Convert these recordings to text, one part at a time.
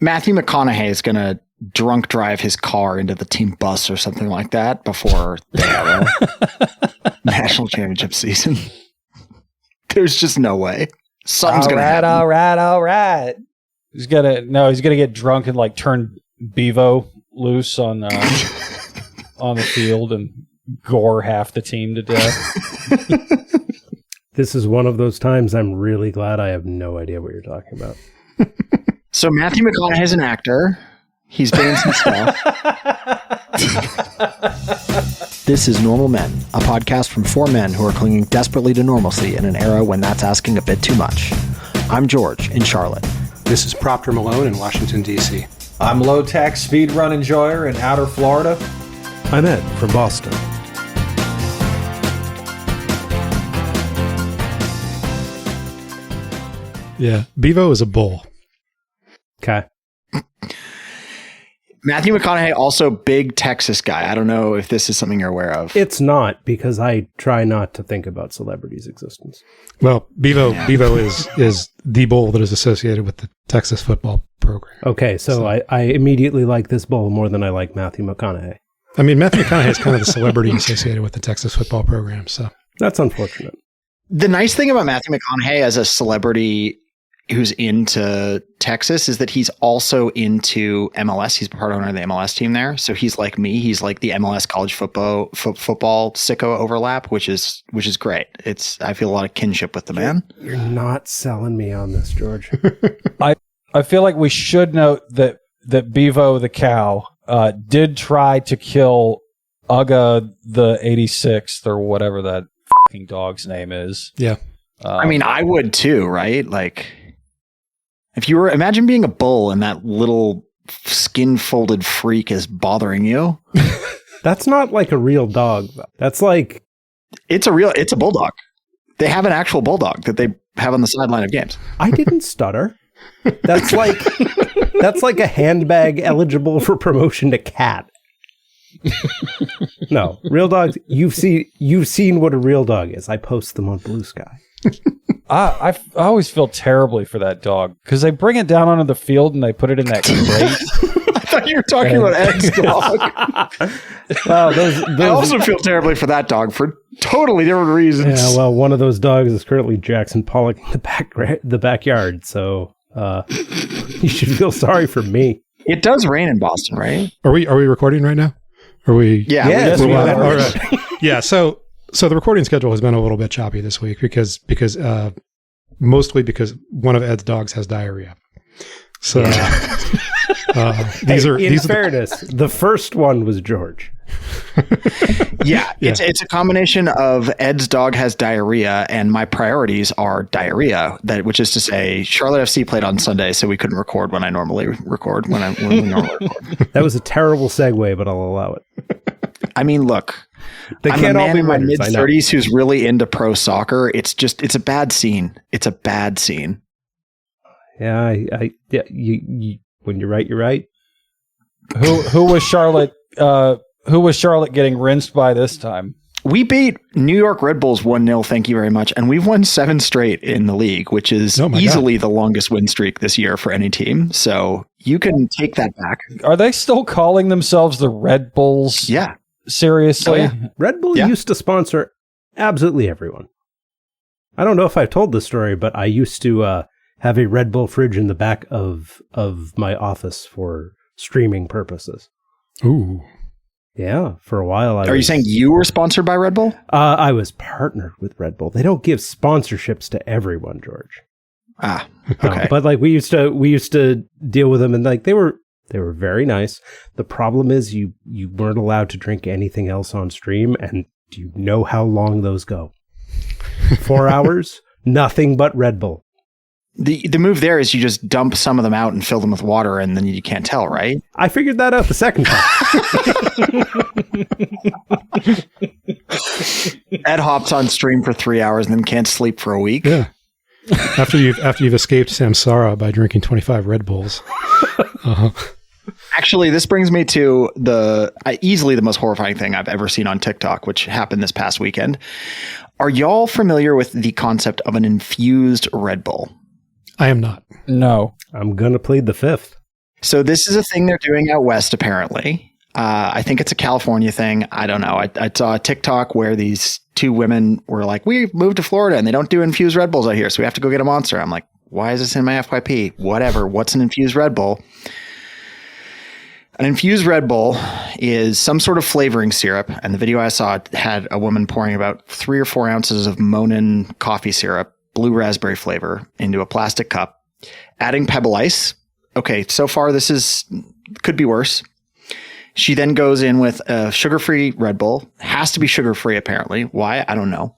Matthew McConaughey is going to drunk drive his car into the team bus or something like that before they have a national championship season. There's just no way. Something's going to happen. All right. He's gonna get drunk and like turn Bevo loose on the field and gore half the team to death. This is one of those times I'm really glad I have no idea what you're talking about. So Matthew McConaughey is an actor. He's been in some stuff. This is Normal Men, a podcast from four men who are clinging desperately to normalcy in an era when that's asking a bit too much. I'm George in Charlotte. This is Proctor Malone in Washington, D.C. I'm low-tax speedrun enjoyer in outer Florida. I'm Ed from Boston. Yeah, Bevo is a bull. Okay. Matthew McConaughey, also big Texas guy. I don't know if this is something you're aware of. It's not, because I try not to think about celebrities' existence. Well, Bevo is the bull that is associated with the Texas football program. Okay, so I immediately like this bull more than I like Matthew McConaughey. I mean, Matthew McConaughey is kind of the celebrity associated with the Texas football program, so. That's unfortunate. The nice thing about Matthew McConaughey as a celebrity who's into Texas is that he's also into MLS. He's part owner of the MLS team there. So he's like me. He's like the MLS college football sicko overlap, which is great. I feel a lot of kinship with the man. You're not selling me on this, George. I feel like we should note that Bevo the cow did try to kill Uga the 86th or whatever that fucking dog's name is. Yeah. I mean, I would too, right? Like, if you were, imagine being a bull and that little skin-folded freak is bothering you. That's not like a real dog, though. That's like... It's a bulldog. They have an actual bulldog that they have on the sideline of games. I didn't stutter. That's like a handbag eligible for promotion to cat. No, real dogs. You've seen what a real dog is. I post them on Blue Sky. I always feel terribly for that dog because they bring it down onto the field and they put it in that crate. I thought you were talking about Ed's dog. Well, I also feel terribly for that dog for totally different reasons. Yeah, well, one of those dogs is currently Jackson Pollock in the backyard, so you should feel sorry for me. It does rain in Boston, right? Are we recording right now? Are we? Yeah. Yes, all right. Yeah. So the recording schedule has been a little bit choppy this week because mostly because one of Ed's dogs has diarrhea. So in fairness, the first one was George. Yeah. It's a combination of Ed's dog has diarrhea and my priorities are diarrhea. Which is to say, Charlotte FC played on Sunday, so we couldn't record when I normally record. When we normally record. That was a terrible segue, but I'll allow it. I mean, look, They I'm can't a all man be in my winners, mid-30s who's really into pro soccer. It's a bad scene. It's a bad scene. Yeah, you when you're right, you're right. Who was Charlotte? Who was Charlotte getting rinsed by this time? We beat New York Red Bulls 1-0, thank you very much. And we've won 7 straight in the league, which is easily the longest win streak this year for any team. So you can take that back. Are they still calling themselves the Red Bulls? Yeah. Seriously? Oh, yeah. Red Bull used to sponsor absolutely everyone. I don't know if I've told this story, but I used to have a Red Bull fridge in the back of my office for streaming purposes. Ooh. Yeah, for a while. Are you saying you were sponsored by Red Bull? I was partnered with Red Bull. They don't give sponsorships to everyone, George. Okay. But like we used to deal with them, and like they were very nice. The problem is you weren't allowed to drink anything else on stream, and do you know how long those go? 4 hours, nothing but Red Bull. The move there is you just dump some of them out and fill them with water, and then you can't tell, right? I figured that out the second time. Ed hops on stream for 3 hours and then can't sleep for a week. Yeah. After you've escaped samsara by drinking 25 Red Bulls. Actually, this brings me to easily the most horrifying thing I've ever seen on TikTok, which happened this past weekend. Are y'all familiar with the concept of an infused Red Bull? I am not. No. I'm going to plead the fifth. So this is a thing they're doing out west, apparently. I think it's a California thing. I don't know. I saw a TikTok where these two women were like, we moved to Florida and they don't do infused Red Bulls out here, so we have to go get a Monster. I'm like, why is this in my FYP? Whatever. What's an infused Red Bull? An infused Red Bull is some sort of flavoring syrup. And the video I saw had a woman pouring about 3 or 4 ounces of Monin coffee syrup, blue raspberry flavor, into a plastic cup, adding pebble ice. Okay, so far could be worse. She then goes in with a sugar-free Red Bull. Has to be sugar-free, apparently. Why? I don't know.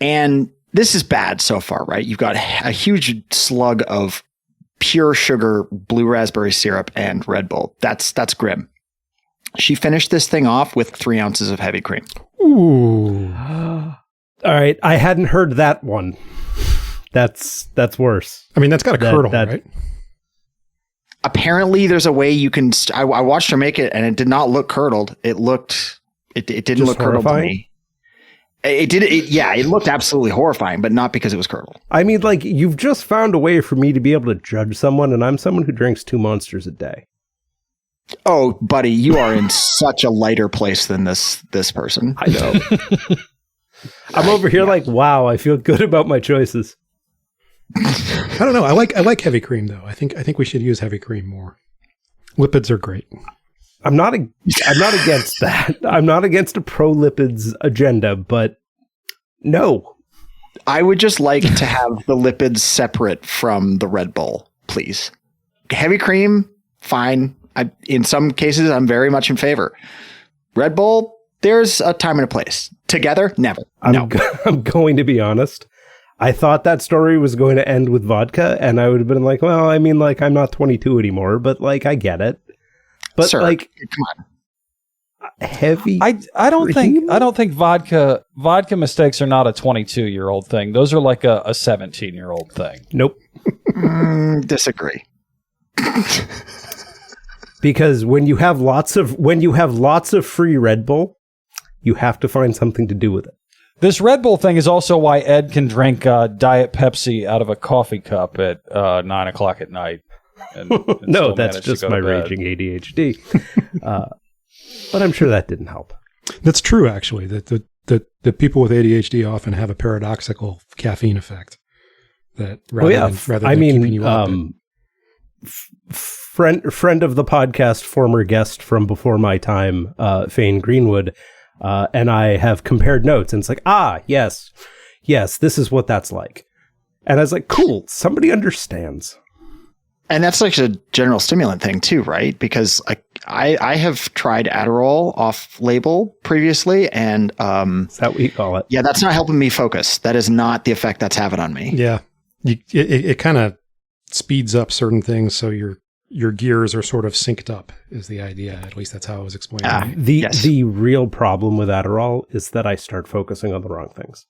And this is bad so far, right? You've got a huge slug of pure sugar, blue raspberry syrup, and Red Bull. That's grim. She finished this thing off with 3 ounces of heavy cream. Ooh. All right. I hadn't heard that one. That's worse. I mean, that's got a curdle, right? Apparently, there's a way you can. I watched her make it, and it did not look curdled. It didn't Just look curdled horrifying? to me. It looked absolutely horrifying, but not because it was curdled. I mean, like, you've just found a way for me to be able to judge someone, and I'm someone who drinks 2 Monsters a day. Oh, buddy, you are in such a lighter place than this person. I know. I'm over here like, wow, I feel good about my choices. I don't know. I like heavy cream though. I think we should use heavy cream more. Lipids are great. I'm not against that. I'm not against a pro-lipids agenda, but no. I would just like to have the lipids separate from the Red Bull, please. Heavy cream, fine. In some cases, I'm very much in favor. Red Bull, there's a time and a place. Together, never. No. I'm going to be honest. I thought that story was going to end with vodka, and I would have been like, well, I mean, like, I'm not 22 anymore, but, like, I get it. But, Sir, like, come on. Heavy I don't cream? think vodka mistakes are not a 22-year-old thing. Those are like a 17-year-old thing. Nope. Disagree. Because when you have lots of free Red Bull, you have to find something to do with it. This Red Bull thing is also why Ed can drink Diet Pepsi out of a coffee cup at 9 o'clock at night. And No, still that's manage to just go my to bed. raging ADHD. But I'm sure that didn't help. That's true, actually. That the people with ADHD often have a paradoxical caffeine effect. That rather than keeping you up. Friend of the podcast, former guest from before my time, Fane Greenwood, and I have compared notes, and it's like, yes, this is what that's like. And I was like, cool, somebody understands. And that's like a general stimulant thing too, right? Because I have tried Adderall off label previously, and Is that what you call it? yeah, that's not helping me focus. That is not the effect that's having on me. Yeah, it kind of speeds up certain things, so your gears are sort of synced up. Is the idea? At least that's how it was explained. The real problem with Adderall is that I start focusing on the wrong things.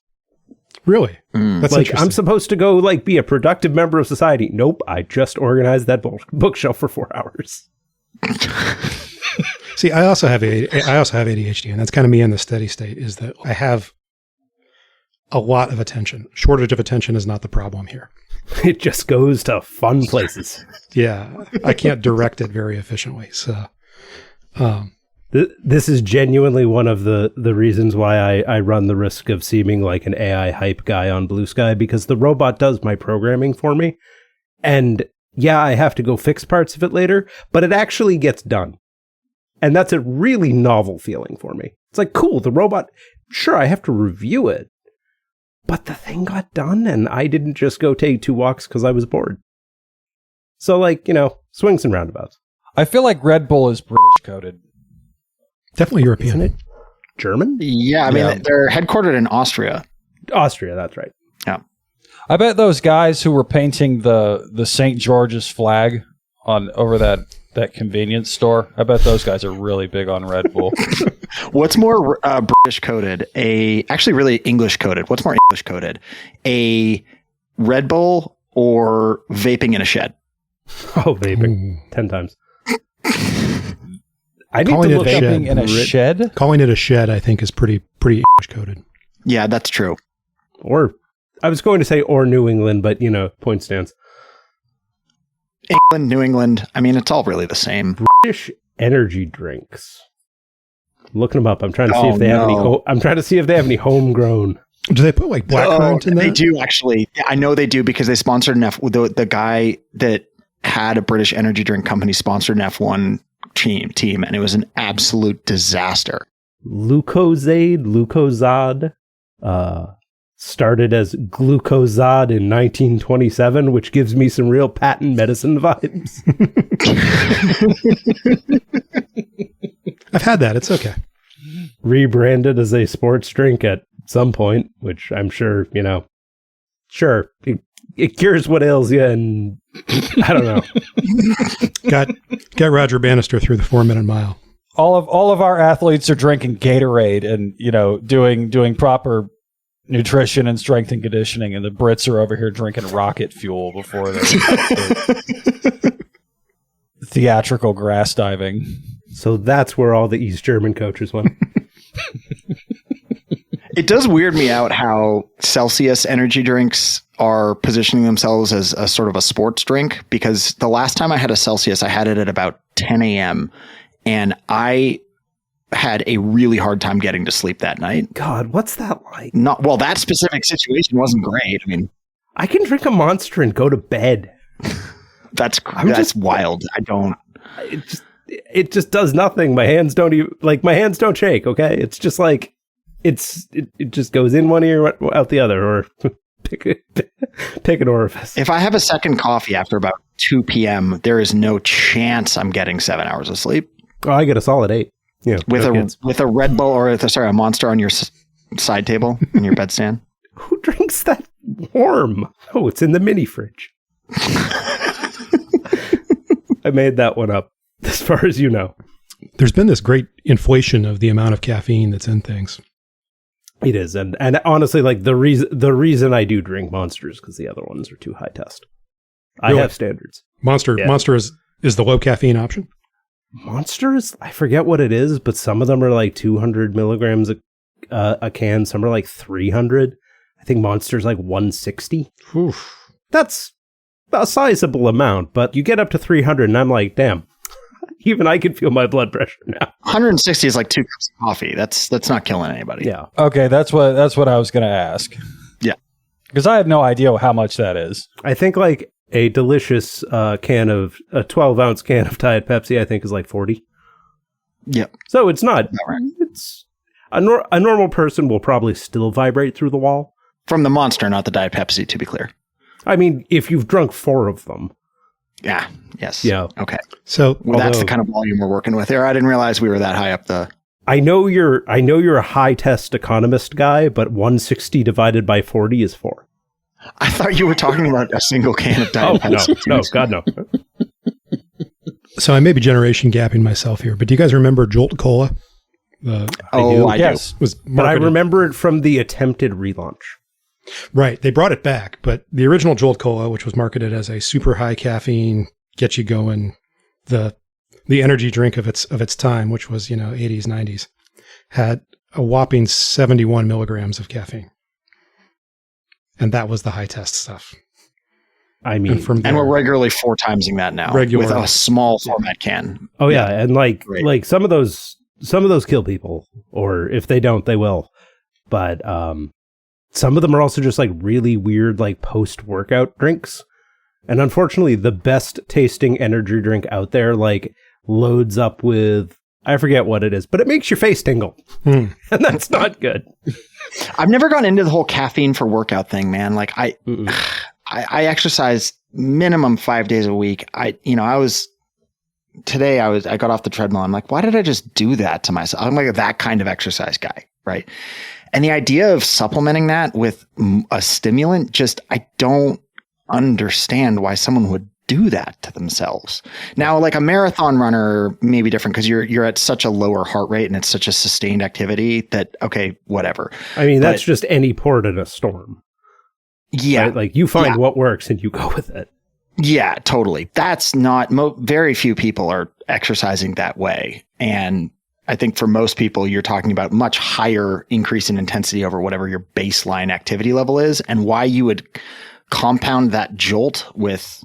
Really? That's Like, interesting. I'm supposed to go, like, be a productive member of society. Nope, I just organized that bookshelf for 4 hours. See, I also have ADHD, and that's kind of me in the steady state. Is that I have a lot of attention. Shortage of attention is not the problem here. It just goes to fun places. Yeah, I can't direct it very efficiently. So, This is genuinely one of the reasons why I run the risk of seeming like an AI hype guy on Blue Sky, because the robot does my programming for me. And yeah, I have to go fix parts of it later, but it actually gets done. And that's a really novel feeling for me. It's like, cool, the robot, sure, I have to review it, but the thing got done and I didn't just go take 2 walks because I was bored. So, like, swings and roundabouts. I feel like Red Bull is British coded. definitely European. Isn't it German? Yeah, I mean, they're headquartered in Austria. Austria, that's right. Yeah. I bet those guys who were painting the St. George's flag over that convenience store, I bet those guys are really big on Red Bull. What's more British coded? Actually really English coded. What's more English coded? A Red Bull or vaping in a shed? Oh, vaping. 10 times. I need Calling to it look a up shed. Vaping in a shed? Calling it a shed, I think, is pretty English coded. Yeah, that's true. Or I was going to say or New England, but point stands. England, New England. I mean, it's all really the same. British energy drinks. Looking them up. I'm trying to see Oh, if they have any. no. I'm trying to see if they have any homegrown. Do they put like blackcurrant in They that? do actually. I know they do because they sponsored an the guy that had a British energy drink company sponsored an F1 team, and it was an absolute disaster. Lucozade, started as Glucozade in 1927, which gives me some real patent medicine vibes. I've had that. It's okay. Rebranded as a sports drink at some point, which I'm sure, sure, it cures what ails you, and I don't know. Got Roger Bannister through the 4-minute mile. All of our athletes are drinking Gatorade and doing proper nutrition and strength and conditioning, and the Brits are over here drinking rocket fuel before their theatrical grass diving. So that's where all the East German coaches went. It does weird me out how Celsius energy drinks are positioning themselves as a sort of a sports drink, because the last time I had a Celsius, I had it at about 10 a.m. and I had a really hard time getting to sleep that night. God, what's that like? That specific situation wasn't great. I mean, I can drink a Monster and go to bed. that's just wild. I don't. It just does nothing. My hands don't even my hands don't shake. Okay, it's just like it just goes in one ear out the other, or pick an orifice. If I have a second coffee after about 2 p.m., there is no chance I'm getting 7 hours of sleep. Oh, I get a solid 8. Yeah, With a Red Bull or a Monster on your side table in your bedstand. Who drinks that warm? Oh, it's in the mini fridge. I made that one up, as far as you know. There's been this great inflation of the amount of caffeine that's in things. It is, and honestly, like the reason I do drink Monsters because the other ones are too high test. Really? I have standards. Monster is the low caffeine option. Monsters, I forget what it is, but some of them are like 200 milligrams a can. Some are like 300. I think Monster's like 160. Oof. That's a sizable amount, but you get up to 300 and I'm like, damn, even I can feel my blood pressure now. 160 is like 2 cups of coffee. That's not killing anybody. Yeah. Okay, that's what I was going to ask. Yeah. Because I have no idea how much that is. I think like a delicious can of a 12-ounce can of Diet Pepsi, I think is like 40. Yep. So it's not. Right. It's a normal person will probably still vibrate through the wall. From the Monster, not the Diet Pepsi, to be clear. I mean, if you've drunk 4 of them. Yeah. Yes. Yeah. Okay. So Well, that's the kind of volume we're working with here. I didn't realize we were that high up the... I know you're a high test economist guy, but 160 divided by 40 is 4. I thought you were talking about a single can of Diet Pepsi. No, God, no. So I may be generation gapping myself here, but do you guys remember Jolt Cola? I Yes. Was But I marketed- remember it from the attempted relaunch. Right. They brought it back, but the original Jolt Cola, which was marketed as a super high caffeine, get you going, the energy drink of its time, which was, 80s, 90s, had a whopping 71 milligrams of caffeine. And that was the high test stuff. I mean, And we're regularly 4 timesing that now Regular. with a small format can. oh yeah, and Great. like some of those kill people, or if they don't, they will. But some of them are also just like really weird, like post-workout drinks. And unfortunately, the best tasting energy drink out there, like, loads up with, I forget what it is, but it makes your face tingle. And that's not good. I've never gone into the whole caffeine for workout thing, man. Like I exercise minimum 5 days a week. I got off the treadmill. I'm like, why did I just do that to myself? I'm like that kind of exercise guy. Right. And the idea of supplementing that with a stimulant, I don't understand why someone would do that to themselves. Now, like a marathon runner may be different because you're at such a lower heart rate and it's such a sustained activity that, okay, whatever. I mean, that's just any port in a storm. Yeah. Right? Like you find what works and you go with it. Yeah, totally. That's not, very few people are exercising that way. And I think for most people, you're talking about much higher increase in intensity over whatever your baseline activity level is, and why you would compound that jolt with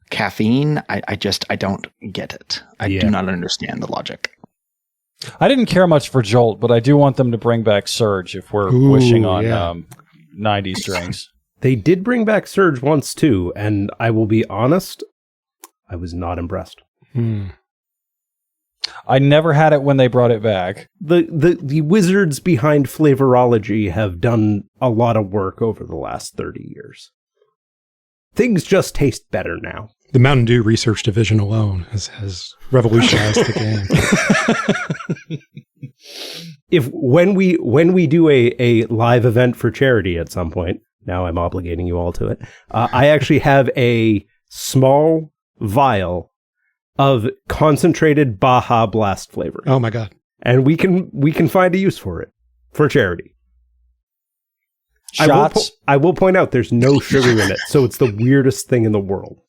caffeine, I don't get it. I do not understand the logic. I didn't care much for Jolt, but I do want them to bring back Surge if we're wishing on 90s drinks. They did bring back Surge once too, and I will be honest, I was not impressed. I never had it when they brought it back. The wizards behind flavorology have done a lot of work over the last 30 years. Things just taste better now. The Mountain Dew research division alone has revolutionized the game. When we do a live event for charity at some point, now I'm obligating you all to it. I actually have a small vial of concentrated Baja Blast flavor. Oh my God. And we can find a use for it for charity. Shots. I will point out there's no sugar in it, so it's the weirdest thing in the world.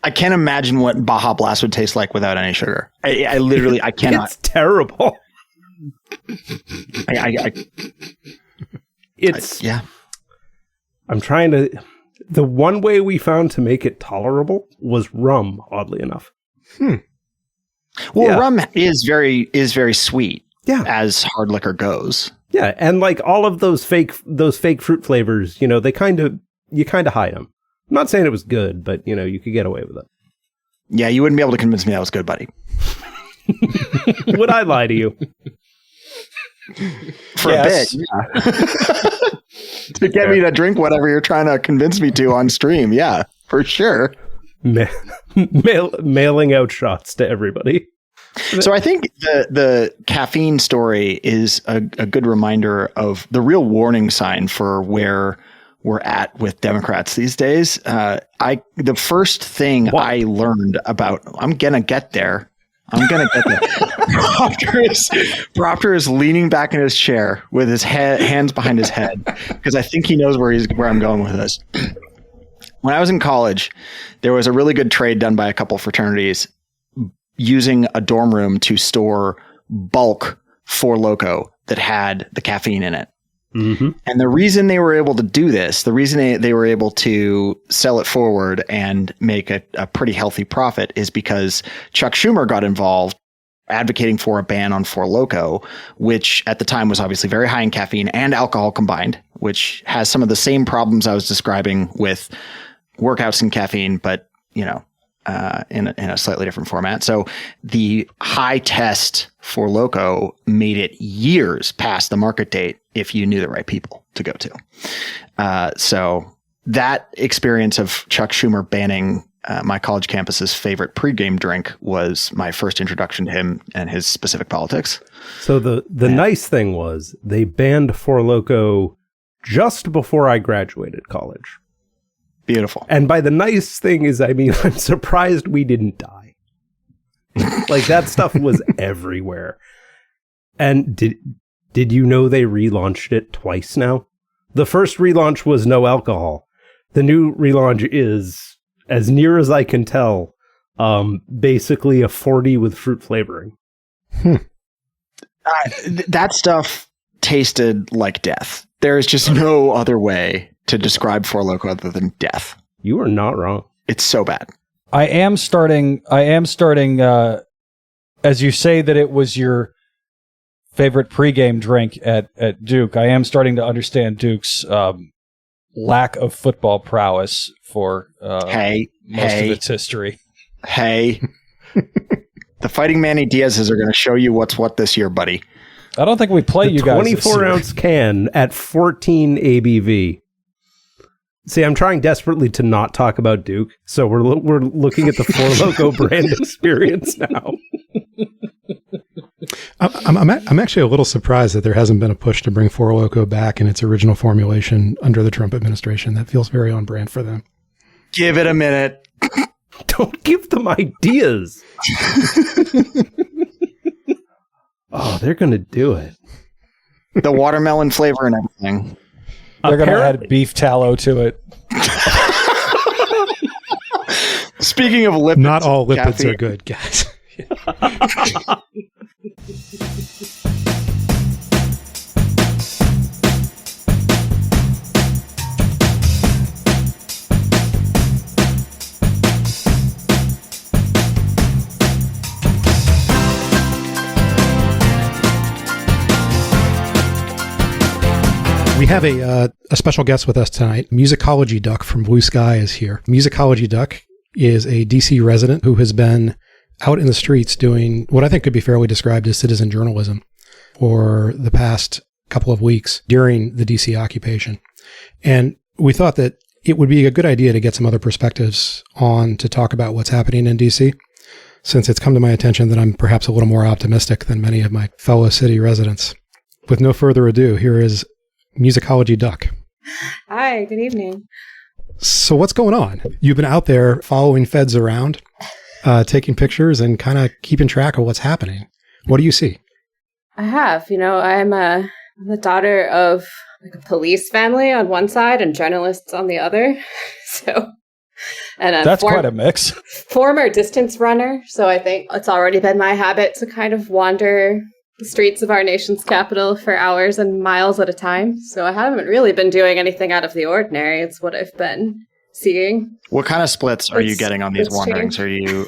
I can't imagine what Baja Blast would taste like without any sugar. I literally, I cannot. It's terrible. Yeah. I'm trying to. The one way we found to make it tolerable was rum, oddly enough. Well, rum is very sweet. Yeah. As hard liquor goes. Yeah, and like all of those fake fruit flavors, you kind of hide them. I'm not saying it was good, but you could get away with it. Yeah, you wouldn't be able to convince me that was good, buddy. Would I lie to you? For a bit, yeah. To get me to drink whatever you're trying to convince me to on stream, yeah, for sure. Mailing out shots to everybody. So I think the caffeine story is a good reminder of the real warning sign for where we're at with Democrats these days. The first thing I learned about, I'm gonna get there. Proctor is leaning back in his chair with his hands behind his head because I think he knows where I'm going with this. When I was in college, there was a really good trade done by a couple fraternities using a dorm room to store bulk Four Loko that had the caffeine in it. Mm-hmm. And the reason they were able to do this, the reason they were able to sell it forward and make a pretty healthy profit is because Chuck Schumer got involved advocating for a ban on Four Loko, which at the time was obviously very high in caffeine and alcohol combined, which has some of the same problems I was describing with workouts and caffeine, but in a slightly different format. So the high test for Loko made it years past the market date if you knew the right people to go to. So that experience of Chuck Schumer banning my college campus's favorite pregame drink was my first introduction to him and his specific politics. So the nice thing was they banned Four Loko just before I graduated college. Beautiful. And by the nice thing is, I'm surprised we didn't die. Like that stuff was everywhere. And did you know they relaunched it twice now? The first relaunch was no alcohol. The new relaunch is, as near as I can tell, basically a 40 with fruit flavoring. That stuff tasted like death. There is just no other way to describe Four Loko other than death. You are not wrong. It's so bad. I am starting, as you say that it was your favorite pregame drink at Duke, I am starting to understand Duke's lack of football prowess for most of its history. Hey, the Fighting Manny Diaz's are going to show you what's what this year, buddy. I don't think we play you guys. 24-ounce can at 14 ABV. See, I'm trying desperately to not talk about Duke, so we're looking at the Four Loko brand experience now. I'm actually a little surprised that there hasn't been a push to bring Four Loko back in its original formulation under the Trump administration. That feels very on brand for them. Give it a minute. Don't give them ideas. Oh, they're going to do it. The watermelon flavor and everything. They're going to add beef tallow to it. Speaking of lipids, not all lipids caffeine. are good, guys. We have a special guest with us tonight. Musicology Duck from Blue Sky is here. Musicology Duck is a DC resident who has been out in the streets doing what I think could be fairly described as citizen journalism for the past couple of weeks during the DC occupation. And we thought that it would be a good idea to get some other perspectives on to talk about what's happening in DC, since it's come to my attention that I'm perhaps a little more optimistic than many of my fellow city residents. With no further ado, here is Musicology Duck. Hi, good evening. So what's going on? You've been out there following feds around, taking pictures and kind of keeping track of what's happening. What do you see? I have. I'm the daughter of a police family on one side and journalists on the other. That's quite a mix. Former distance runner. So I think it's already been my habit to kind of wander the streets of our nation's capital for hours and miles at a time. So I haven't really been doing anything out of the ordinary. It's what I've been seeing. What kind of splits are you getting on these wanderings? Are you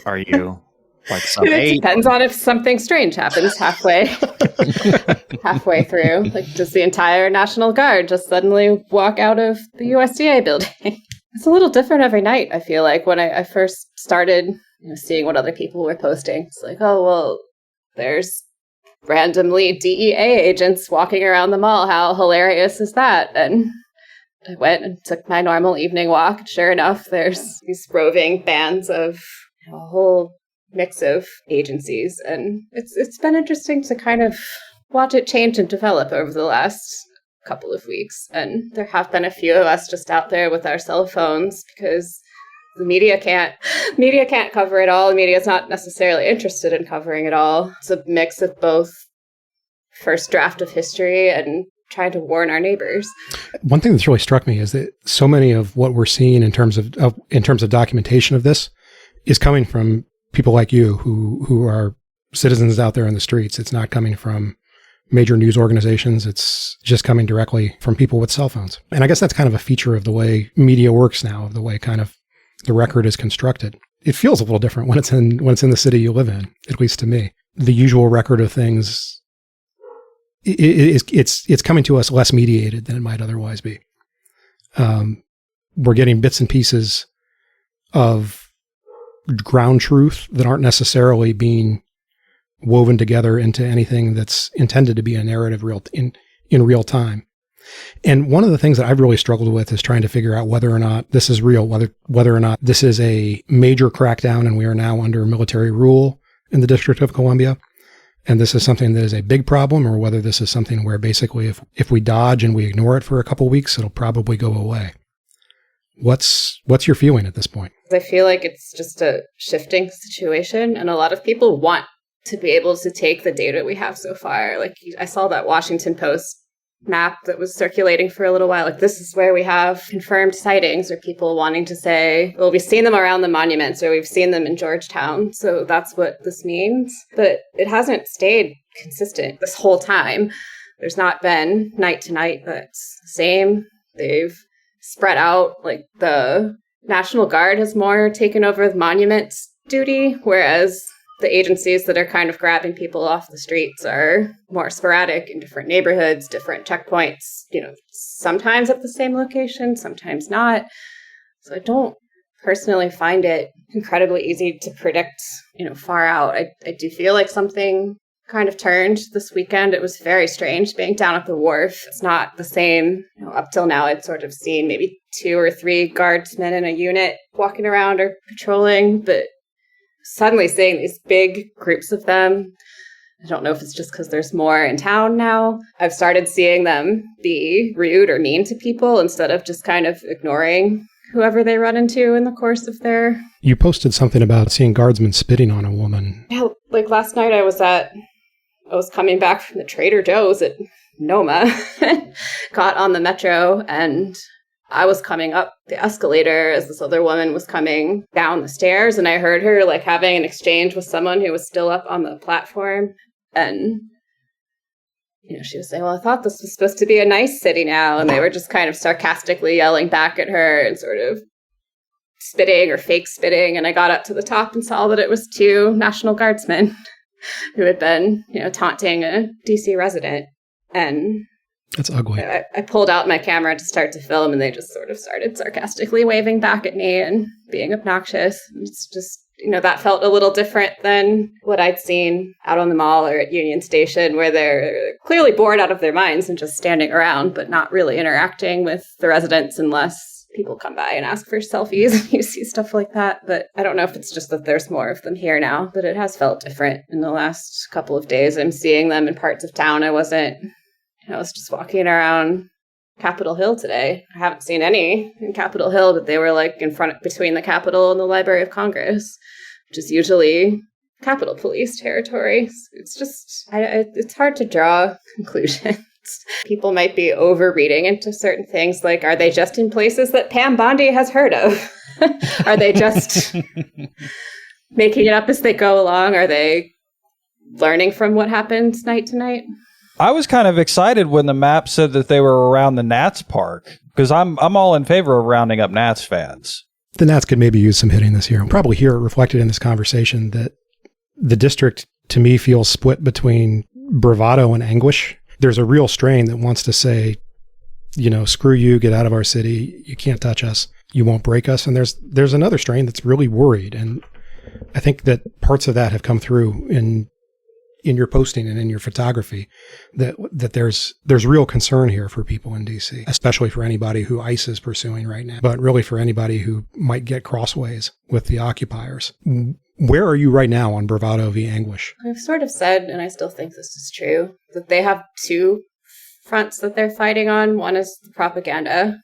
like some It depends on if something strange happens halfway through. Like, does the entire National Guard just suddenly walk out of the USDA building? It's a little different every night, I feel like. When I first started seeing what other people were posting, it's like, oh, well, there's randomly DEA agents walking around the mall. How hilarious is that? And I went and took my normal evening walk. Sure enough, there's these roving bands of a whole mix of agencies. And it's been interesting to kind of watch it change and develop over the last couple of weeks. And there have been a few of us just out there with our cell phones because the media can't cover it all. The media is not necessarily interested in covering it all. It's a mix of both first draft of history and trying to warn our neighbors. One thing that's really struck me is that so many of what we're seeing in terms of documentation of this is coming from people like you who are citizens out there in the streets. It's not coming from major news organizations. It's just coming directly from people with cell phones. And I guess that's kind of a feature of the way media works now, of the way kind of the record is constructed. It feels a little different when it's in the city you live in, at least to me. The usual record of things, it's coming to us less mediated than it might otherwise be. We're getting bits and pieces of ground truth that aren't necessarily being woven together into anything that's intended to be a narrative in real time. And one of the things that I've really struggled with is trying to figure out whether or not this is real, whether or not this is a major crackdown and we are now under military rule in the District of Columbia, and this is something that is a big problem, or whether this is something where basically if we dodge and we ignore it for a couple of weeks, it'll probably go away. What's your feeling at this point? I feel like it's just a shifting situation, and a lot of people want to be able to take the data we have so far. Like, I saw that Washington Post map that was circulating for a little while. Like, this is where we have confirmed sightings, or people wanting to say, well, we've seen them around the monuments, or we've seen them in Georgetown, so that's what this means. But it hasn't stayed consistent this whole time. There's not been night to night that's the same. They've spread out. Like, the National Guard has more taken over the monuments duty, whereas the agencies that are kind of grabbing people off the streets are more sporadic in different neighborhoods, different checkpoints, sometimes at the same location, sometimes not. So I don't personally find it incredibly easy to predict, far out. I do feel like something kind of turned this weekend. It was very strange being down at the wharf. It's not the same. Up till now, I'd sort of seen maybe 2 or 3 guardsmen in a unit walking around or patrolling, but suddenly seeing these big groups of them, I don't know if it's just because there's more in town now. I've started seeing them be rude or mean to people instead of just kind of ignoring whoever they run into in the course of their... You posted something about seeing guardsmen spitting on a woman. Yeah, like last night I was coming back from the Trader Joe's at Noma, got on the metro, and I was coming up the escalator as this other woman was coming down the stairs, and I heard her like having an exchange with someone who was still up on the platform. And, she was saying, well, I thought this was supposed to be a nice city now. And they were just kind of sarcastically yelling back at her and sort of spitting or fake spitting. And I got up to the top and saw that it was 2 National Guardsmen who had been, taunting a DC resident. And That's ugly. I pulled out my camera to start to film, and they just sort of started sarcastically waving back at me and being obnoxious. It's just, that felt a little different than what I'd seen out on the mall or at Union Station, where they're clearly bored out of their minds and just standing around, but not really interacting with the residents unless people come by and ask for selfies. You see stuff like that. But I don't know if it's just that there's more of them here now, but it has felt different in the last couple of days. I'm seeing them in parts of town I was just walking around Capitol Hill today. I haven't seen any in Capitol Hill, but they were like between the Capitol and the Library of Congress, which is usually Capitol Police territory. It's just, it's hard to draw conclusions. People might be overreading into certain things, like, are they just in places that Pam Bondi has heard of? Are they just making it up as they go along? Are they learning from what happened night to night? I was kind of excited when the map said that they were around the Nats park, because I'm all in favor of rounding up Nats fans. The Nats could maybe use some hitting this year. We'll probably hear it reflected in this conversation that the district, to me, feels split between bravado and anguish. There's a real strain that wants to say, screw you, get out of our city. You can't touch us. You won't break us. And there's another strain that's really worried. And I think that parts of that have come through in your posting and in your photography, that there's real concern here for people in DC, especially for anybody who ICE is pursuing right now, but really for anybody who might get crossways with the occupiers. Where are you right now on bravado v. anguish? I've sort of said, and I still think this is true, that they have two fronts that they're fighting on. One is the propaganda.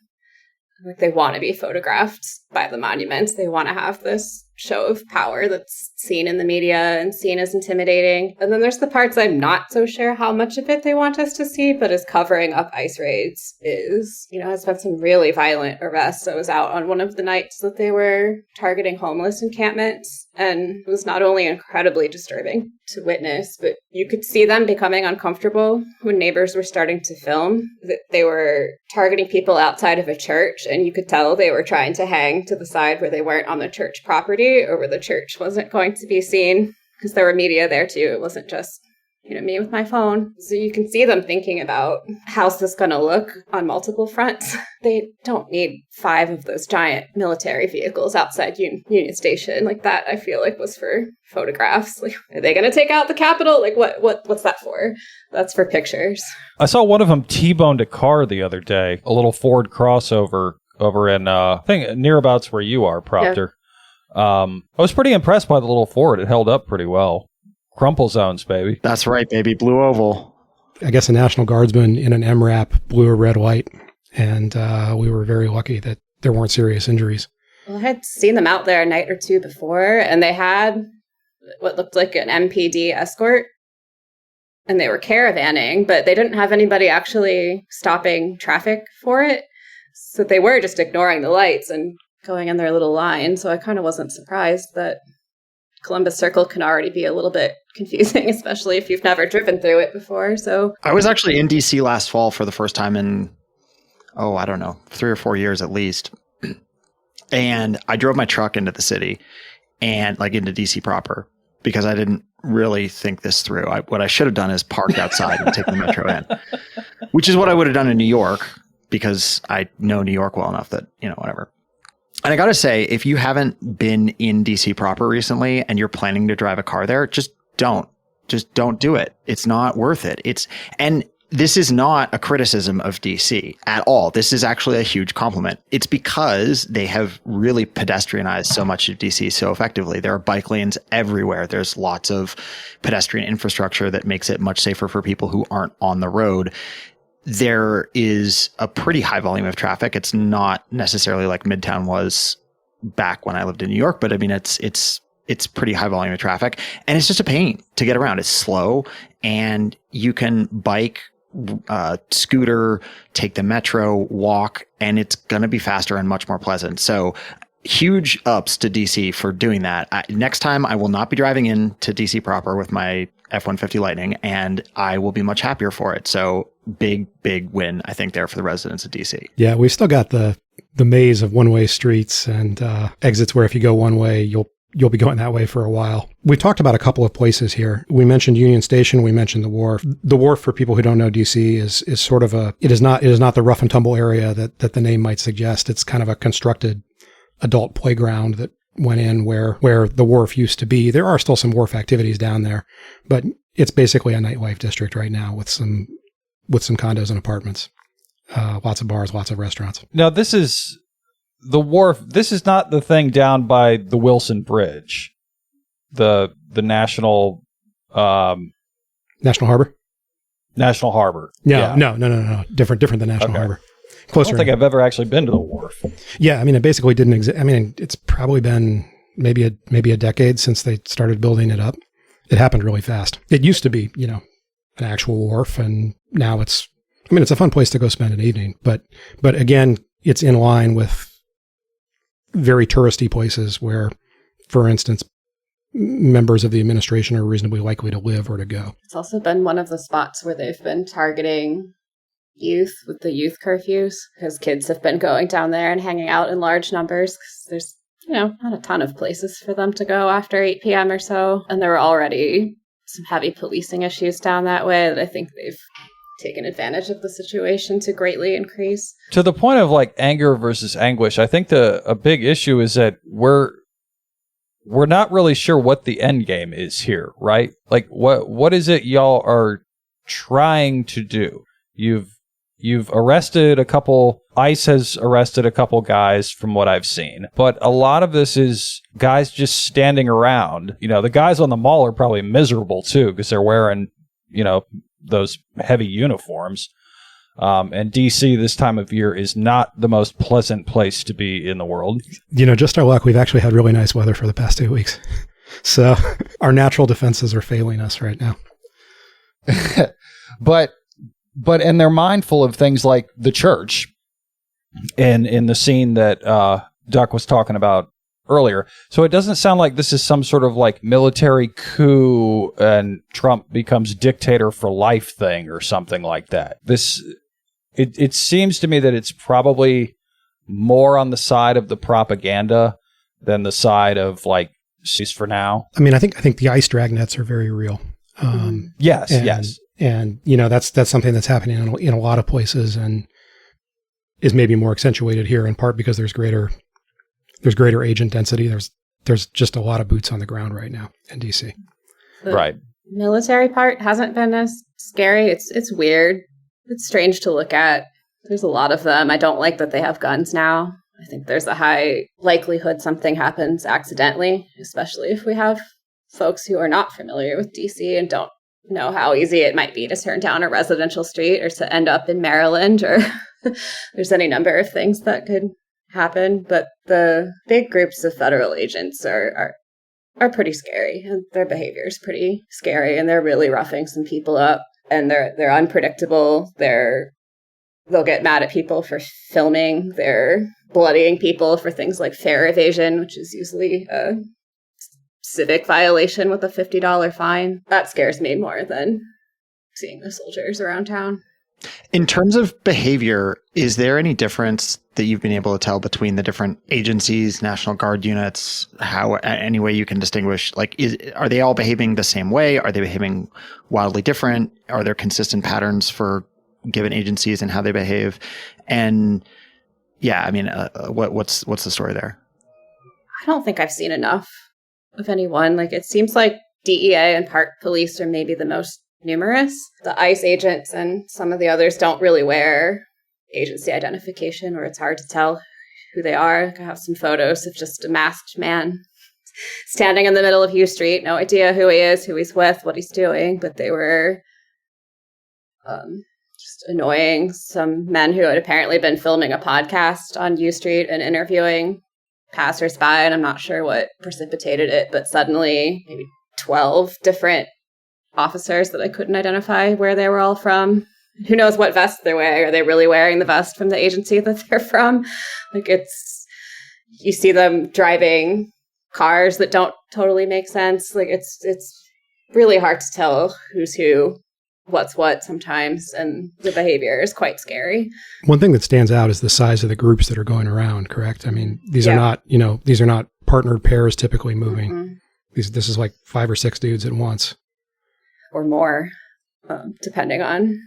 Like, they want to be photographed by the monuments. They want to have this show of power that's seen in the media and seen as intimidating. And then there's the parts I'm not so sure how much of it they want us to see, but is covering up ICE raids, has been some really violent arrests. I was out on one of the nights that they were targeting homeless encampments, and it was not only incredibly disturbing to witness, but you could see them becoming uncomfortable when neighbors were starting to film, that they were targeting people outside of a church, and you could tell they were trying to hang to the side where they weren't on the church property or where the church wasn't going to be seen, because there were media there too. It wasn't just, me with my phone. So you can see them thinking about, how's this going to look on multiple fronts? They don't need 5 of those giant military vehicles outside Union Station. Like, that, I feel like, was for photographs. Like, are they going to take out the Capitol? Like, what's that for? That's for pictures. I saw one of them T-boned a car the other day, a little Ford crossover over in, I think, nearabouts where you are, Proctor. Yeah. I was pretty impressed by the little Ford. It held up pretty well. Crumple zones, baby. That's right, baby. Blue oval. I guess a National Guardsman in an MRAP blew a red light, and we were very lucky that there weren't serious injuries. Well, I had seen them out there a night or two before, and they had what looked like an MPD escort, and they were caravanning, but they didn't have anybody actually stopping traffic for it. So they were just ignoring the lights and going in their little line. So I kind of wasn't surprised that Columbus Circle can already be a little bit confusing, especially if you've never driven through it before. So I was actually in DC last fall for the first time in, 3 or 4 years at least. And I drove my truck into the city and into DC proper, because I didn't really think this through. What I should have done is parked outside and taken the metro in, which is what I would have done in New York, because I know New York well enough that, whatever. And I got to say, if you haven't been in DC proper recently and you're planning to drive a car there, just don't do it. It's not worth it. And this is not a criticism of DC at all. This is actually a huge compliment. It's because they have really pedestrianized so much of DC so effectively. There are bike lanes everywhere. There's lots of pedestrian infrastructure that makes it much safer for people who aren't on the road. There is a pretty high volume of traffic. It's not necessarily like Midtown was back when I lived in New York, but I mean, it's pretty high volume of traffic, and it's just a pain to get around. It's slow, and you can bike, scooter, take the metro, walk, and it's going to be faster and much more pleasant. So huge ups to DC for doing that. Next time I will not be driving into DC proper with my F-150 Lightning, and I will be much happier for it. So big win, I think, there for the residents of DC. Yeah, we've still got the maze of one-way streets and exits where if you go one way, you'll you'll be going that way for a while. We talked about a couple of places here. We mentioned Union Station. We mentioned the wharf. The wharf, for people who don't know DC, is sort of it is not the rough and tumble area that the name might suggest. It's kind of a constructed adult playground that went in where the wharf used to be. There are still some wharf activities down there, but it's basically a nightlife district right now with some condos and apartments. Lots of bars, lots of restaurants. Now, this is the wharf. This is not the thing down by the Wilson Bridge, the national National Harbor. National Harbor. No. Different than National Harbor. Closer. I don't think I've ever actually been to the wharf. Yeah, I mean, it basically didn't exist. I mean, it's probably been maybe a decade since they started building it up. It happened really fast. It used to be, an actual wharf, and now it's a fun place to go spend an evening. But again, it's in line with very touristy places where, for instance, members of the administration are reasonably likely to live or to go. It's also been one of the spots where they've been targeting youth with the youth curfews, because kids have been going down there and hanging out in large numbers because there's, not a ton of places for them to go after 8 p.m. or so. And there were already some heavy policing issues down that way that I think they've taken advantage of the situation to greatly increase. To the point of like anger versus anguish, I think a big issue is that we're not really sure what the end game is here, right? Like what is it y'all are trying to do? You've arrested a couple, ICE has arrested a couple guys from what I've seen, but a lot of this is guys just standing around. The guys on the mall are probably miserable too because they're wearing, those heavy uniforms. And DC this time of year is not the most pleasant place to be in the world. Just our luck, we've actually had really nice weather for the past 2 weeks. So our natural defenses are failing us right now. And they're mindful of things like the church and in the scene that Duck was talking about earlier. So it doesn't sound like this is some sort of like military coup and Trump becomes dictator for life thing or something like that. It seems to me that it's probably more on the side of the propaganda than the side of like cease for now. I mean, I think the ice dragnets are very real. Yes. And that's something that's happening in a lot of places and is maybe more accentuated here in part because there's greater agent density. There's just a lot of boots on the ground right now in DC. Right. Military part hasn't been as scary. It's weird. It's strange to look at. There's a lot of them. I don't like that they have guns now. I think there's a high likelihood something happens accidentally, especially if we have folks who are not familiar with DC and don't know how easy it might be to turn down a residential street or to end up in Maryland, or there's any number of things that could happen. But the big groups of federal agents are pretty scary, and their behavior is pretty scary, and they're really roughing some people up, and they're unpredictable. They'll get mad at people for filming. They're bloodying people for things like fare evasion, which is usually a civic violation with a $50 fine. That scares me more than seeing the soldiers around town. In terms of behavior, is there any difference that you've been able to tell between the different agencies, National Guard units? How, any way you can distinguish, like, are they all behaving the same way? Are they behaving wildly different? Are there consistent patterns for given agencies and how they behave? And yeah, I mean, what's the story there? I don't think I've seen enough of anyone. Like, it seems like DEA and Park Police are maybe the most numerous. The ICE agents and some of the others don't really wear agency identification, or it's hard to tell who they are. Like, I have some photos of just a masked man standing in the middle of U Street. No idea who he is, who he's with, what he's doing, but they were just annoying. Some men who had apparently been filming a podcast on U Street and interviewing passersby, and I'm not sure what precipitated it, but suddenly maybe 12 different officers that I couldn't identify where they were all from. Who knows what vest they're wearing? Are they really wearing the vest from the agency that they're from? Like, you see them driving cars that don't totally make sense. Like, it's really hard to tell who's who what's what sometimes, and the behavior is quite scary. One thing that stands out is the size of the groups that are going around, correct? I mean, these Yeah. are not, these are not partnered pairs typically moving. Mhm. This is like 5 or 6 dudes at once. Or more, depending on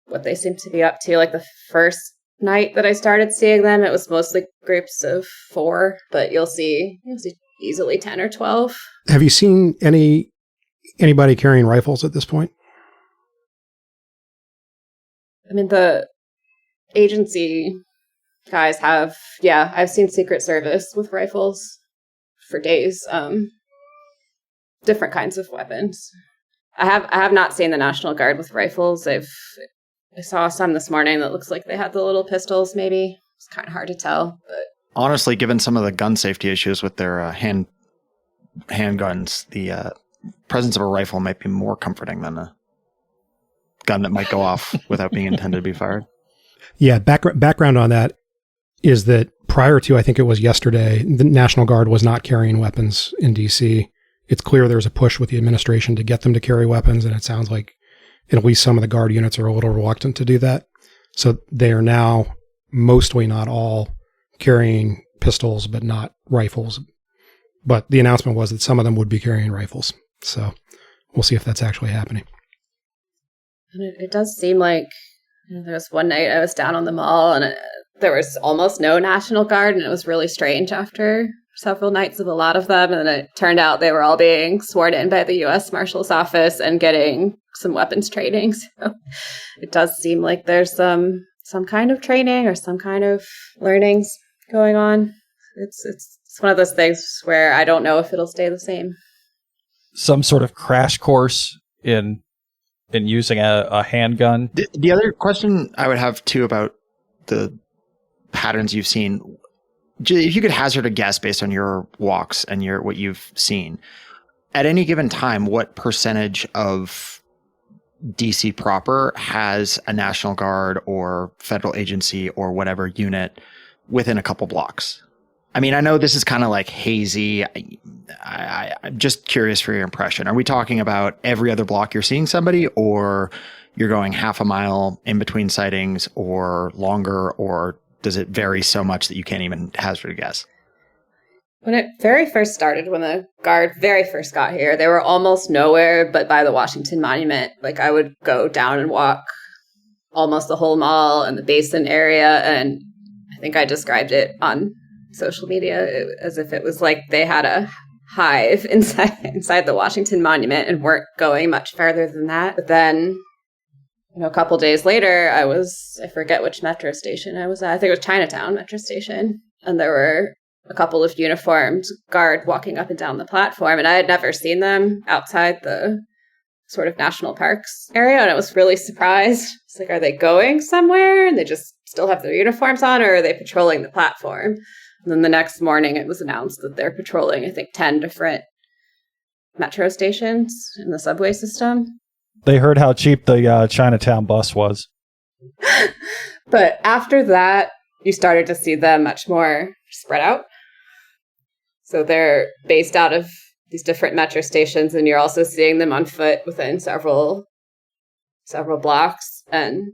what they seem to be up to. Like the first night that I started seeing them, it was mostly groups of 4, but you'll see easily 10 or 12. Have you seen anybody carrying rifles at this point? I mean, the agency guys have, I've seen Secret Service with rifles for days. Different kinds of weapons. I have not seen the National Guard with rifles. I saw some this morning that looks like they had the little pistols, maybe. It's kind of hard to tell, but Honestly, given some of the gun safety issues with their handguns, the presence of a rifle might be more comforting than a gun that might go off without being intended to be fired. Yeah, background on that is that prior to, I think it was yesterday, the National Guard was not carrying weapons in D.C. It's clear there's a push with the administration to get them to carry weapons, and it sounds like at least some of the Guard units are a little reluctant to do that. So they are now, mostly not all, carrying pistols, but not rifles. But the announcement was that some of them would be carrying rifles. So we'll see if that's actually happening. and it does seem like there was one night I was down on the mall and there was almost no National Guard, and it was really strange after several nights of a lot of them. And it turned out they were all being sworn in by the U.S. Marshal's Office and getting some weapons training. So it does seem like there's some kind of training or some kind of learnings going on. It's one of those things where I don't know if it'll stay the same. Some sort of crash course in using a handgun. The other question I would have too about the patterns you've seen, if you could hazard a guess based on your walks and what you've seen, at any given time, what percentage of DC proper has a National Guard or federal agency or whatever unit within a couple blocks? I mean, I know this is kind of like hazy. I'm just curious for your impression. Are we talking about every other block you're seeing somebody, or you're going half a mile in between sightings, or longer, or does it vary so much that you can't even hazard a guess? When it very first started, when the Guard very first got here, they were almost nowhere but by the Washington Monument. Like, I would go down and walk almost the whole mall and the Basin area, and I think I described it on social media as if it was like they had a hive inside the Washington Monument and weren't going much farther than that. But then, a couple days later, I forget which metro station I was at. I think it was Chinatown Metro Station. And there were a couple of uniformed Guard walking up and down the platform. And I had never seen them outside the sort of national parks area. And I was really surprised. It's like, are they going somewhere? And they just still have their uniforms on, or are they patrolling the platform? And then the next morning, it was announced that they're patrolling, I think, 10 different metro stations in the subway system. They heard how cheap the Chinatown bus was. But after that, you started to see them much more spread out. So they're based out of these different metro stations, and you're also seeing them on foot within several blocks. And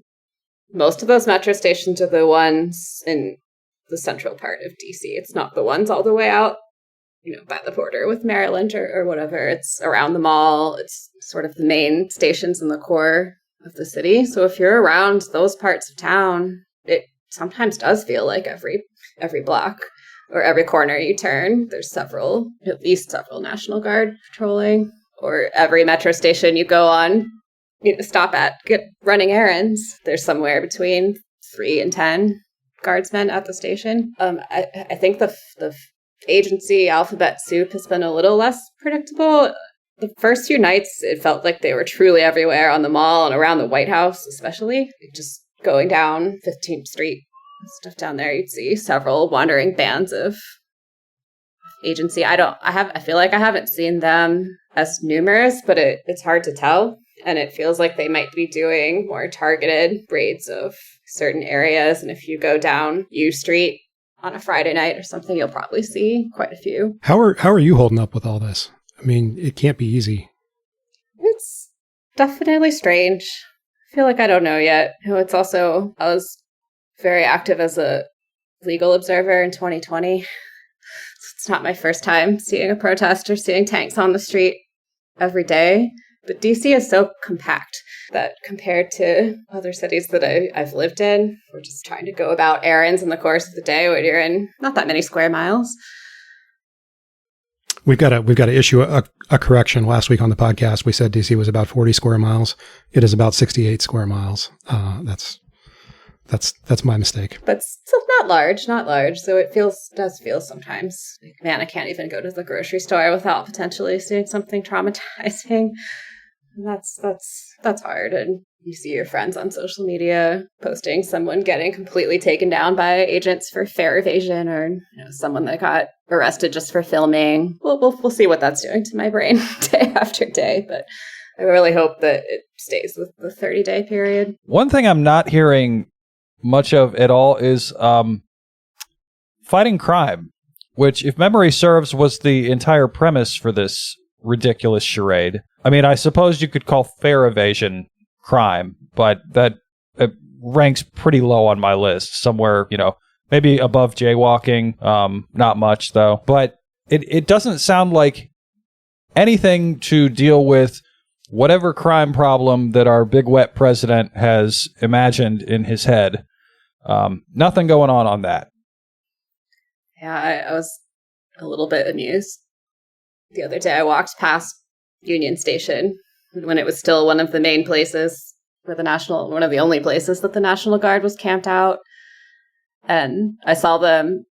most of those metro stations are the ones in the central part of DC. It's not the ones all the way out, by the border with Maryland or whatever. It's around the mall. It's sort of the main stations in the core of the city. So if you're around those parts of town, it sometimes does feel like every block or every corner you turn, there's at least several National Guard patrolling, or every metro station you go on, stop at, get running errands. There's somewhere between 3 and 10 guardsmen at the station. I think the agency alphabet soup has been a little less predictable. The first few nights, it felt like they were truly everywhere on the mall and around the White House, especially. Just going down 15th Street and stuff down there, you'd see several wandering bands of agency. I feel like I haven't seen them as numerous, but it's hard to tell. And it feels like they might be doing more targeted raids of certain areas. And if you go down U Street on a Friday night or something, you'll probably see quite a few. How are you holding up with all this? I mean, it can't be easy. It's definitely strange. I feel like I don't know yet. It's also, I was very active as a legal observer in 2020. It's not my first time seeing a protest or seeing tanks on the street every day. But DC is so compact that compared to other cities that I've lived in, we're just trying to go about errands in the course of the day when you're in not that many square miles. We've got to issue a correction. Last week on the podcast, we said DC was about 40 square miles. It is about 68 square miles. That's my mistake. But still not large. So it does feel sometimes like, man, I can't even go to the grocery store without potentially seeing something traumatizing. And that's hard. And you see your friends on social media posting someone getting completely taken down by agents for fare evasion, or someone that got arrested just for filming. We'll see what that's doing to my brain day after day. But I really hope that it stays with the 30-day period. One thing I'm not hearing much of at all is fighting crime, which, if memory serves, was the entire premise for this ridiculous charade. I mean, I suppose you could call fare evasion crime, but that ranks pretty low on my list. Somewhere, maybe above jaywalking. Not much, though. But it doesn't sound like anything to deal with whatever crime problem that our big wet president has imagined in his head. Nothing going on that. Yeah, I was a little bit amused. The other day I walked past Union Station when it was still one of the main places where one of the only places that the National Guard was camped out. And I saw them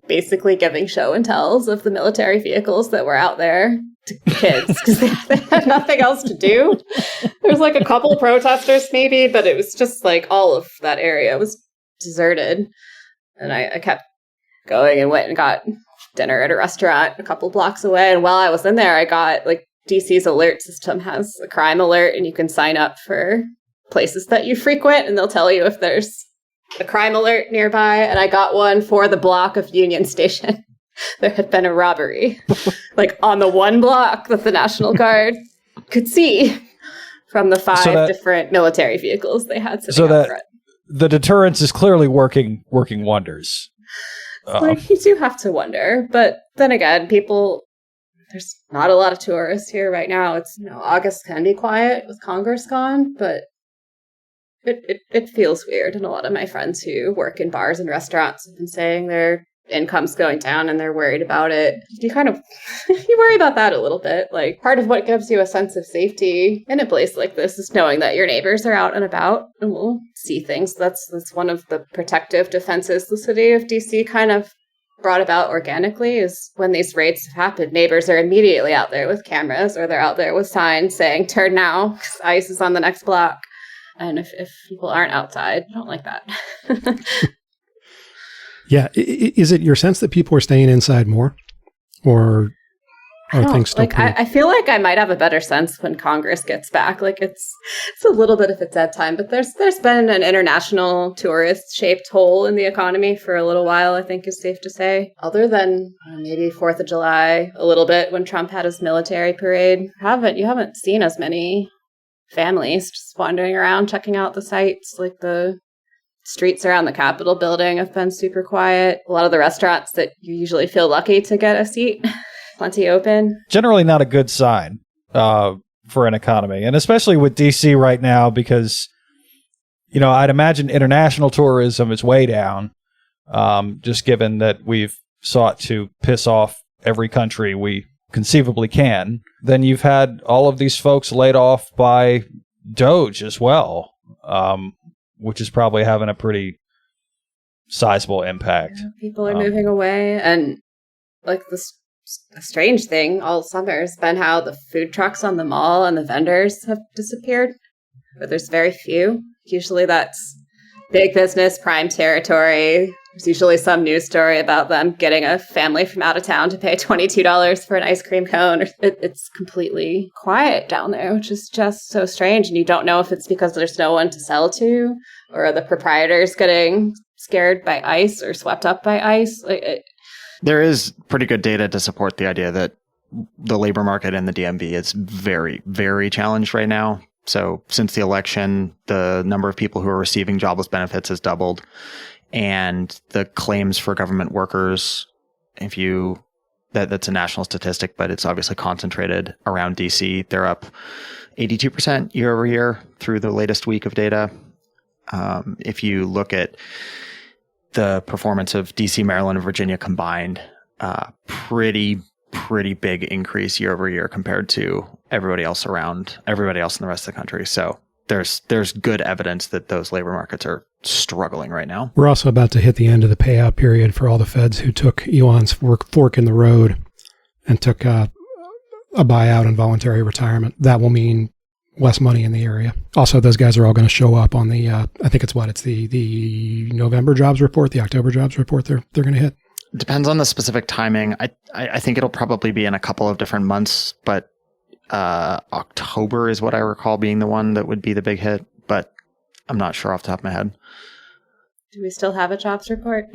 basically giving show and tells of the military vehicles that were out there to kids because they had nothing else to do. There was like a couple protesters maybe, but it was just like all of that area was deserted. And I kept going and went and got dinner at a restaurant a couple blocks away. And while I was in there, I got DC's alert system has a crime alert, and you can sign up for places that you frequent, and they'll tell you if there's a crime alert nearby. And I got one for the block of Union Station. There had been a robbery, on the one block that the National Guard could see from the 5 different military vehicles they had sitting out front. The deterrence is clearly working wonders. You do have to wonder, but then again, there's not a lot of tourists here right now. It's August can be quiet with Congress gone, but it feels weird. And a lot of my friends who work in bars and restaurants have been saying their income's going down and they're worried about it. You worry about that a little bit. Part of what gives you a sense of safety in a place like this is knowing that your neighbors are out and about and will see things. That's one of the protective defenses the city of DC kind of brought about organically, is when these raids have happened, neighbors are immediately out there with cameras, or they're out there with signs saying turn now because ICE is on the next block. And if people aren't outside, I don't like that. Yeah. Is it your sense that people are staying inside more, or are things still I feel like I might have a better sense when Congress gets back. It's a little bit of a dead time, but there's been an international tourist-shaped hole in the economy for a little while, I think is safe to say. Other than maybe 4th of July, a little bit when Trump had his military parade. You haven't seen as many families just wandering around, checking out the sites. The streets around the Capitol building have been super quiet. A lot of the restaurants that you usually feel lucky to get a seat, plenty open. Generally not a good sign for an economy, and especially with DC right now, because I'd imagine international tourism is way down, just given that we've sought to piss off every country we conceivably can. Then you've had all of these folks laid off by Doge as well, which is probably having a pretty sizable impact. Yeah, people are moving away, and this a strange thing all summer has been how the food trucks on the mall and the vendors have disappeared, but there's very few. Usually that's big business, prime territory. There's usually some news story about them getting a family from out of town to pay $22 for an ice cream cone. It's completely quiet down there, which is just so strange. And you don't know if it's because there's no one to sell to, or are the proprietors getting scared by ice or swept up by ice. There is pretty good data to support the idea that the labor market in the DMV is very, very challenged right now. So since the election, the number of people who are receiving jobless benefits has doubled. And the claims for government workers, that's a national statistic, but it's obviously concentrated around DC. They're up 82% year over year through the latest week of data. If you look at the performance of DC, Maryland, and Virginia combined, pretty big increase year over year compared to everybody else in the rest of the country. So there's good evidence that those labor markets are struggling right now. We're also about to hit the end of the payout period for all the feds who took Elon's fork in the road and took a buyout and voluntary retirement. That will mean less money in the area. Also, those guys are all going to show up on the, I think it's the November jobs report, the October jobs report they're going to hit. Depends on the specific timing. I think it'll probably be in a couple of different months, but October is what I recall being the one that would be the big hit, but I'm not sure off the top of my head. Do we still have a jobs report?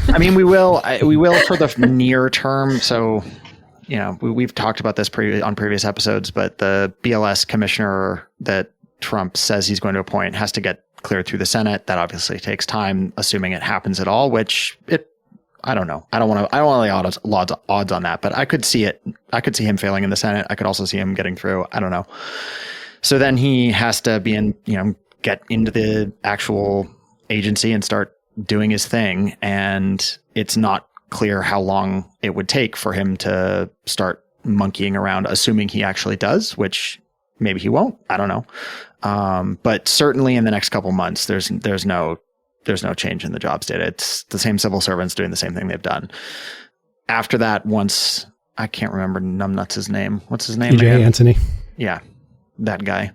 I mean, we will for the near term. So, we've talked about this on previous episodes, but the BLS commissioner that Trump says he's going to appoint has to get cleared through the Senate. That obviously takes time, assuming it happens at all, which I don't know. I don't want to lay odds on that, but I could see it. I could see him failing in the Senate. I could also see him getting through. I don't know. So then he has to get into the actual agency and start doing his thing. And it's not clear how long it would take for him to start monkeying around, assuming he actually does, which maybe he won't. I don't know. But certainly in the next couple months, there's no change in the jobs data. It's the same civil servants doing the same thing they've done. After that, once I can't remember numbnuts' name. What's his name? TJ Anthony. Yeah, that guy.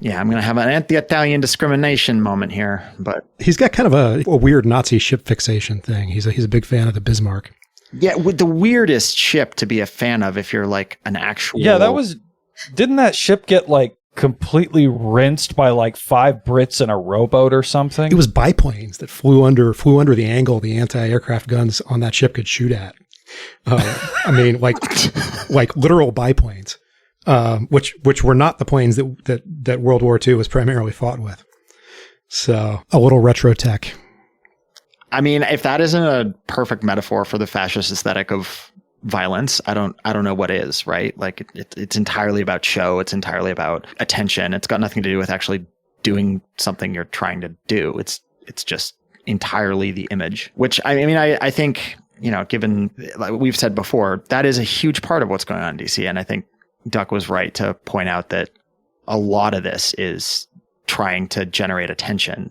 Yeah, I'm going to have an anti-Italian discrimination moment here, but he's got kind of a weird Nazi ship fixation thing. He's a big fan of the Bismarck. Yeah, with the weirdest ship to be a fan of if you're like an actual. Yeah, didn't that ship get completely rinsed by 5 Brits in a rowboat or something? It was biplanes that flew under the angle the anti-aircraft guns on that ship could shoot at. I mean, like literal biplanes, which were not the planes that World War II was primarily fought with. So a little retro tech. I mean, if that isn't a perfect metaphor for the fascist aesthetic of violence, I don't know what is, right? Like it's entirely about show. It's entirely about attention. It's got nothing to do with actually doing something you're trying to do. It's just entirely the image, which I think, given like we've said before, that is a huge part of what's going on in DC. And I think Duck was right to point out that a lot of this is trying to generate attention.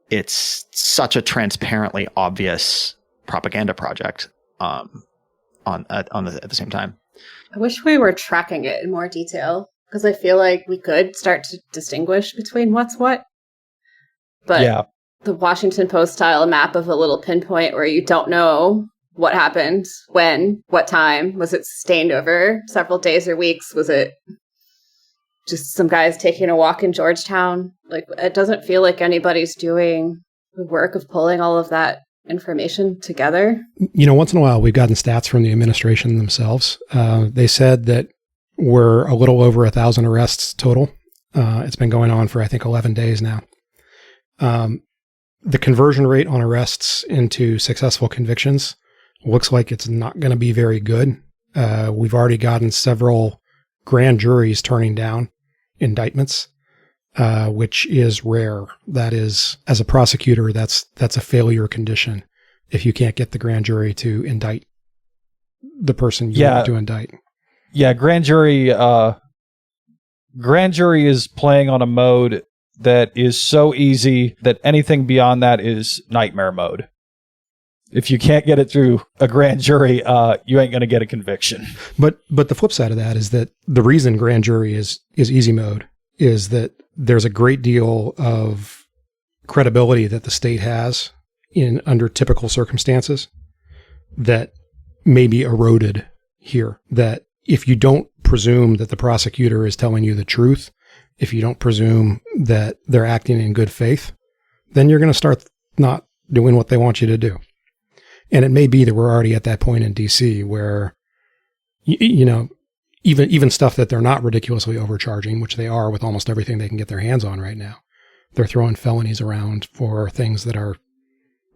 It's such a transparently obvious propaganda project. At the same time, I wish we were tracking it in more detail, because I feel like we could start to distinguish between what's what. But yeah, the Washington Post style map of a little pinpoint where you don't know what happened, when, what time, was it sustained over several days or weeks? Was it just some guys taking a walk in Georgetown? Like, it doesn't feel like anybody's doing the work of pulling all of that information together. Once in a while, we've gotten stats from the administration themselves. They said that we're a little over 1,000 arrests total. It's been going on for, I think, 11 days now. The conversion rate on arrests into successful convictions looks like it's not going to be very good. We've already gotten several grand juries turning down indictments, which is rare. That is, as a prosecutor, that's a failure condition if you can't get the grand jury to indict the person you want to indict. Yeah, grand jury is playing on a mode that is so easy that anything beyond that is nightmare mode. If you can't get it through a grand jury, you ain't going to get a conviction. But the flip side of that is that the reason grand jury is easy mode is that there's a great deal of credibility that the state has under typical circumstances that may be eroded here. That if you don't presume that the prosecutor is telling you the truth, if you don't presume that they're acting in good faith, then you're going to start not doing what they want you to do. And it may be that we're already at that point in DC where, even stuff that they're not ridiculously overcharging, which they are with almost everything they can get their hands on right now. They're throwing felonies around for things that are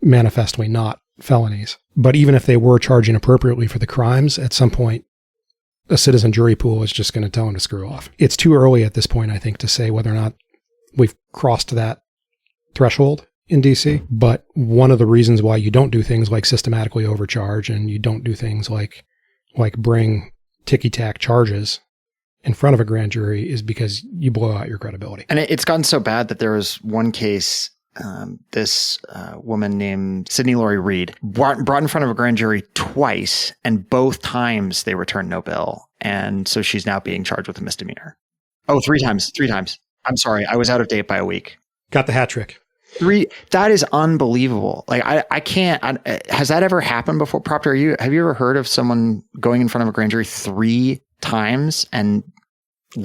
manifestly not felonies. But even if they were charging appropriately for the crimes, at some point, a citizen jury pool is just going to tell them to screw off. It's too early at this point, I think, to say whether or not we've crossed that threshold in DC. But one of the reasons why you don't do things like systematically overcharge and you don't do things like bring ticky-tack charges in front of a grand jury is because you blow out your credibility. And it's gotten so bad that there was one case, this woman named Sydney Laurie Reed brought in front of a grand jury twice, and both times they returned no bill. And so she's now being charged with a misdemeanor. Oh, three times. I'm sorry. I was out of date by a week. Got the hat trick. That is unbelievable. Like I can't, has that ever happened before? Proctor, have you ever heard of someone going in front of a grand jury 3 times? And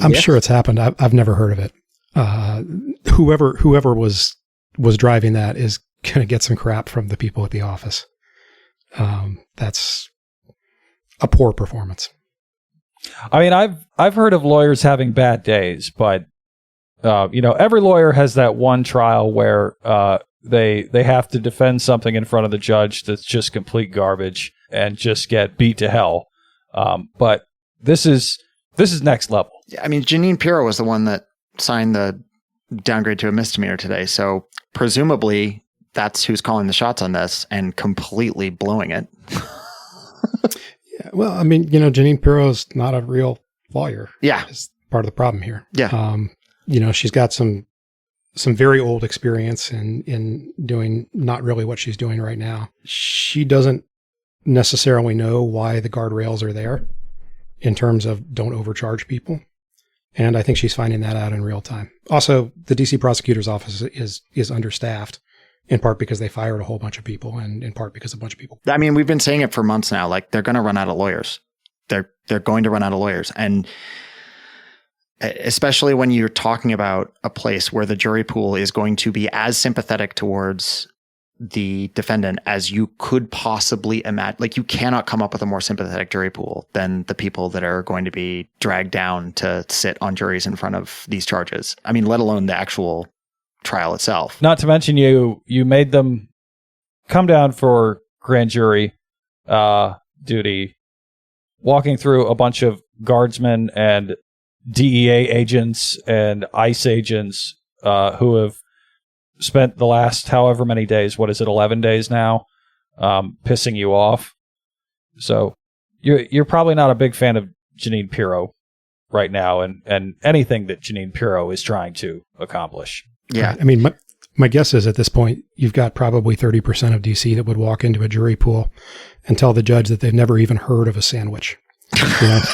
I'm sure it's happened. I've never heard of it. Whoever was driving that is going to get some crap from the people at the office. That's a poor performance. I mean, I've heard of lawyers having bad days, but every lawyer has that one trial where they have to defend something in front of the judge that's just complete garbage and just get beat to hell. But this is next level. I mean, Janine Pirro was the one that signed the downgrade to a misdemeanor today. So presumably that's who's calling the shots on this and completely blowing it. Yeah, well, I mean, Janine Pirro's not a real lawyer. Yeah. Is part of the problem here. Yeah. She's got some very old experience in doing not really what she's doing right now. She doesn't necessarily know why the guardrails are there in terms of don't overcharge people. And I think she's finding that out in real time. Also, the DC prosecutor's office is understaffed, in part because they fired a whole bunch of people and in part because a bunch of people. I mean, we've been saying it for months now, like they're going to run out of lawyers. They're going to run out of lawyers. And especially when you're talking about a place where the jury pool is going to be as sympathetic towards the defendant as you could possibly imagine. Like, you cannot come up with a more sympathetic jury pool than the people that are going to be dragged down to sit on juries in front of these charges. I mean, let alone the actual trial itself. Not to mention you made them come down for grand jury duty, walking through a bunch of guardsmen and DEA agents and ICE agents who have spent the last however many days, 11 days now, pissing you off. So you're probably not a big fan of Janine Pirro right now and anything that Janine Pirro is trying to accomplish. Yeah. I mean, my guess is at this point, you've got probably 30% of DC that would walk into a jury pool and tell the judge that they've never even heard of a sandwich. That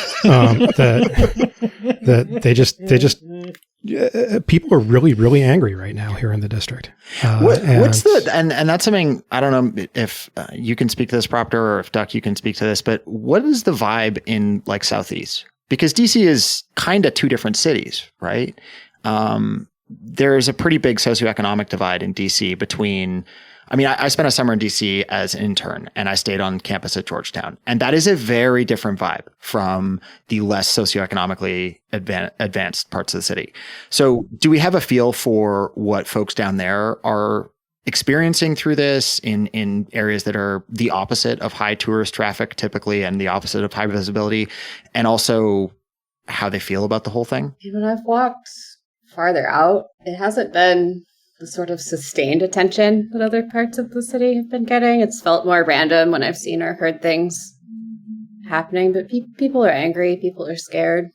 they just people are really, really angry right now here in the district. What's and that's something, I don't know if you can speak to this, Proctor, or if Duck, you can speak to this, but what is the vibe in like Southeast? Because DC is kind of 2 different cities, right? There's a pretty big socioeconomic divide in DC between, I mean, I spent a summer in DC as an intern and I stayed on campus at Georgetown. And that is a very different vibe from the less socioeconomically advanced parts of the city. So do we have a feel for what folks down there are experiencing through this in areas that are the opposite of high tourist traffic typically and the opposite of high visibility, and also how they feel about the whole thing? When I've walked farther out, it hasn't been the sort of sustained attention that other parts of the city have been getting. It's felt more random when I've seen or heard things happening, but people are angry, people are scared.